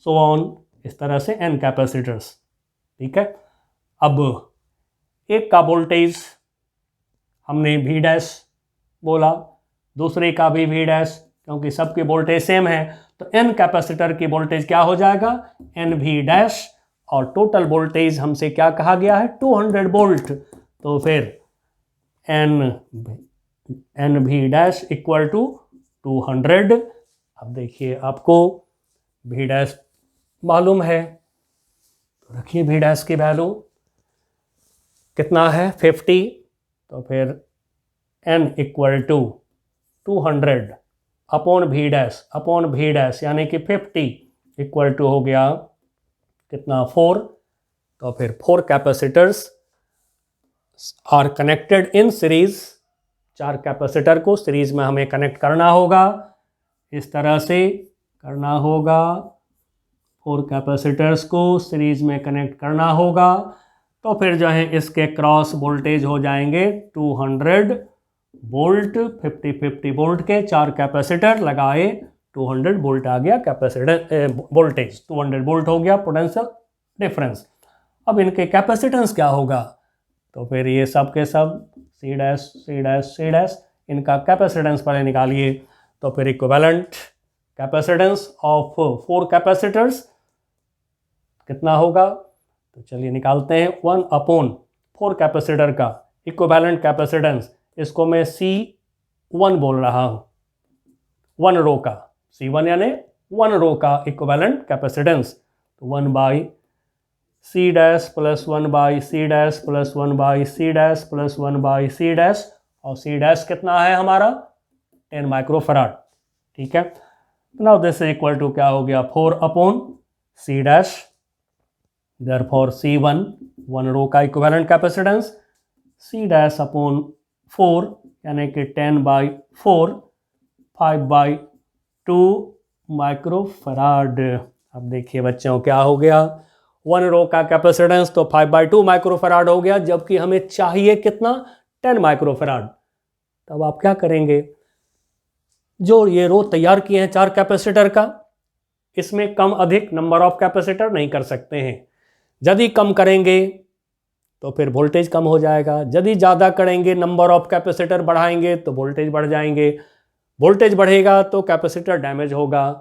A: सो ऑन, इस तरह से n कैपेसिटर्स। ठीक है, अब एक का वोल्टेज हमने V डैश बोला, दूसरे का भी V डैश, क्योंकि सबके वोल्टेज सेम है तो n कैपेसिटर की वोल्टेज क्या हो जाएगा, NV डैश, और टोटल वोल्टेज हमसे क्या कहा गया है, 200 वोल्ट। तो फिर NV डैश इक्वल टू 200। अब देखिए आपको V डैश मालूम है, तो रखिए V डैश की वैल्यू कितना है, 50। तो फिर N equal to 200 upon V dash यानी कि 50 इक्वल टू हो गया कितना, 4। तो फिर 4 capacitors are connected in series, 4 capacitor को सीरीज में हमें कनेक्ट करना होगा, इस तरह से करना होगा। 4 कैपेसिटर्स को सीरीज में कनेक्ट करना होगा, तो फिर जो है इसके क्रॉस वोल्टेज हो जाएंगे 200 वोल्ट। 50-50 वोल्ट के 4 कैपेसिटर लगाए, 200 वोल्ट आ गया कैपेसिटर वोल्टेज, 200 वोल्ट हो गया पोटेंशियल डिफरेंस। अब इनके कैपेसिटेंस क्या होगा, तो फिर ये सब के सब C dash C dash C dash, इनका कैपेसिटेंस पहले निकालिए। तो फिर इक्विवेलेंट कैपेसिटेंस ऑफ 4 कैपेसिटर्स कितना होगा, तो चलिए निकालते हैं। 1/4 कैपेसिटर का इक्विवेलेंट कैपेसिटेंस, इसको मैं C1 बोल रहा हूँ, 1 रो का C1 यानी 1 रो का इक्विवेलेंट कैपेसिटेंस। तो 1/C dash plus 1/C dash plus 1/C dash plus 1/C dash, और C डैश कितना है हमारा 10 माइक्रोफराड। ठीक है, now this is equal to क्या हो गया 4/C डैश, देयरफॉर C1 1 रो का equivalent capacitance, C dash upon 4 यानी कि 10/4 5/2 माइक्रोफराड। अब देखिए बच्चों क्या हो गया, 1 रो का कैपेसिटेंस तो 5/2 माइक्रोफराड हो गया, जबकि हमें चाहिए कितना 10 माइक्रोफराड। तब आप क्या करेंगे, जो ये रो तैयार किए हैं 4 कैपेसिटर का, इसमें कम अधिक नंबर ऑफ कैपेसिटर नहीं कर सकते हैं। यदि कम करेंगे तो फिर वोल्टेज कम हो जाएगा, यदि ज़्यादा करेंगे नंबर ऑफ कैपेसिटर बढ़ाएंगे तो वोल्टेज बढ़ जाएंगे, वोल्टेज बढ़ेगा तो कैपेसिटर डैमेज होगा।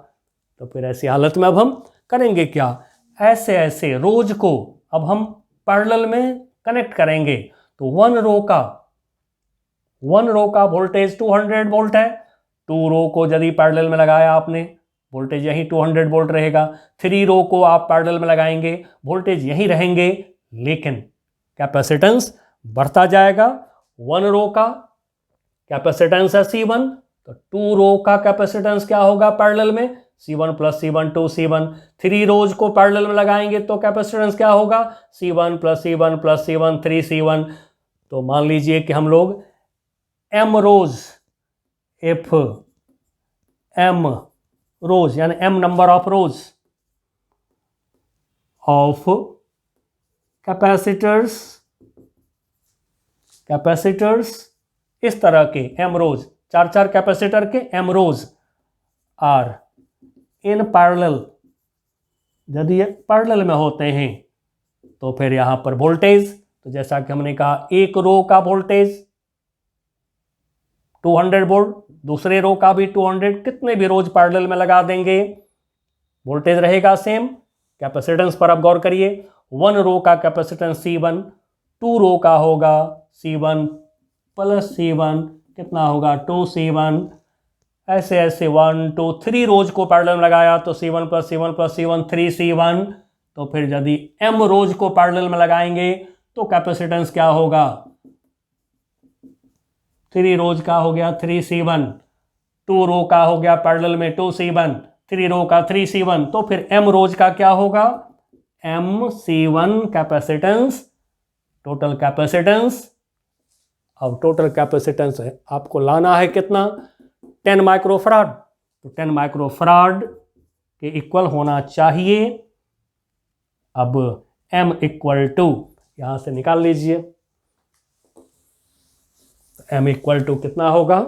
A: तो फिर ऐसी हालत में अब हम करेंगे क्या, ऐसे ऐसे रोज को अब हम पैरेलल में कनेक्ट करेंगे। तो 1 रो का वोल्टेज 200 वोल्ट है, 2 रो को यदि पैरेलल में लगाया आपने, वोल्टेज यही 200 वोल्ट रहेगा। 3 रो को आप पैरेलल में लगाएंगे, वोल्टेज यही रहेंगे, लेकिन कैपेसिटेंस बढ़ता जाएगा। 1 रो का कैपेसिटेंस है C1, तो 2 रो का कैपेसिटेंस क्या होगा पैरेलल में, C1 प्लस C1 2C1। 3 रोज को पैरेलल में लगाएंगे तो कैपेसिटेंस क्या होगा, C1 plus C1 plus C1 3C1। तो मान लीजिए कि हम लोग M rows, if M rows यानी M number of rows of capacitors इस तरह के M रोज, 4 कैपेसिटर के M rows are in parallel, यदि पैरेलल में होते हैं तो फिर यहां पर वोल्टेज, तो जैसा कि हमने कहा एक रो का वोल्टेज 200 वोल्ट, दूसरे रो का भी 200, कितने भी रोज पैरेलल में लगा देंगे वोल्टेज रहेगा सेम। कैपेसिटेंस पर आप गौर करिए, 1 रो का कैपेसिटेंस C1, 2 रो का होगा C1 प्लस C1 कितना होगा 2C1। ऐसे ऐसे 1 2 3 रोज को पैरेलल में लगाया तो C1 plus C1 plus C1 3C1। तो फिर यदि M रोज को पैरेलल में लगाएंगे तो कैपेसिटेंस क्या होगा, 3 रोज का हो गया 3C1, 2 रो का हो गया पैरेलल में 2C1, 3 रो का 3C1। तो फिर M रोज का क्या होगा, MC1 कैपेसिटेंस, टोटल कैपेसिटेंस। अब टोटल कैपेसिटेंस है आपको लाना है कितना 10 माइक्रोफराड, तो 10 माइक्रोफराड के इक्वल होना चाहिए। अब M इक्वल टू यहां से निकाल लीजिए, M इक्वल टू कितना होगा,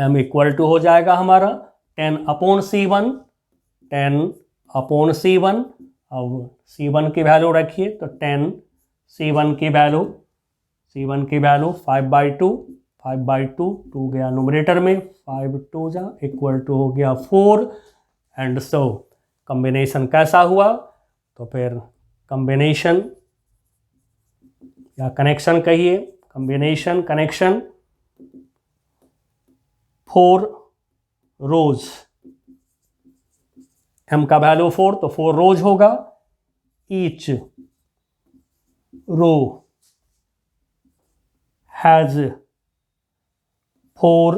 A: M इक्वल टू हो जाएगा हमारा 10/C1, 10/C1। अब C1 की वैल्यू रखिए तो 10 C1 की वैल्यू 5/2, 5/2 2 गया न्यूमरेटर में, 5 2 जा इक्वल टू हो गया 4। एंड सो कॉम्बिनेशन कैसा हुआ, तो फिर कॉम्बिनेशन या कनेक्शन कहिए, कॉम्बिनेशन कनेक्शन 4 रोज, M का वैल्यू 4 तो 4 रोज होगा, each row has 4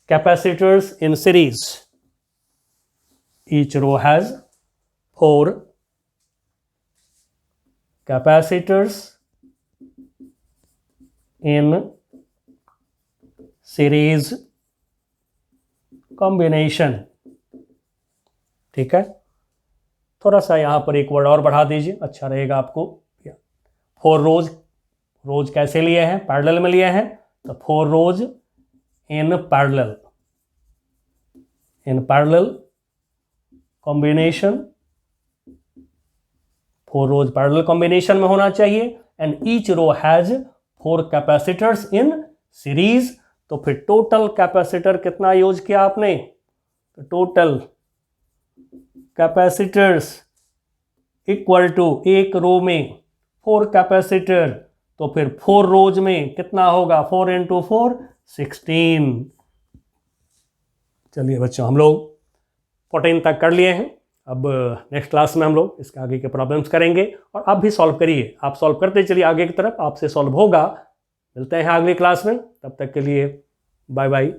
A: capacitors in series. Each row has 4 capacitors in series combination. ठीक है, थोड़ा सा यहाँ पर एक वर्ड और बढ़ा दीजिए, अच्छा रहेगा आपको। 4 रोज, रोज कैसे लिए हैं, पैरेलल में लिए हैं, तो 4 rows in parallel, in parallel combination, 4 rows parallel combination में होना चाहिए। And each row has 4 capacitors in series. तो फिर टोटल कैपेसिटर कितना यूज किया आपने, तो टोटल कैपेसिटर्स इक्वल टू एक रो में 4 कैपेसिटर, तो फिर 4 रोज में कितना होगा, 4 इंटू 4 16। चलिए बच्चों, हम लोग 14 तक कर लिए हैं। अब नेक्स्ट क्लास में हम लोग इसके आगे के प्रॉब्लम्स करेंगे और आप भी सॉल्व करिए, आप सॉल्व करते चलिए आगे की तरफ, आपसे सॉल्व होगा। मिलते हैं अगली क्लास में, तब तक के लिए बाय बाय।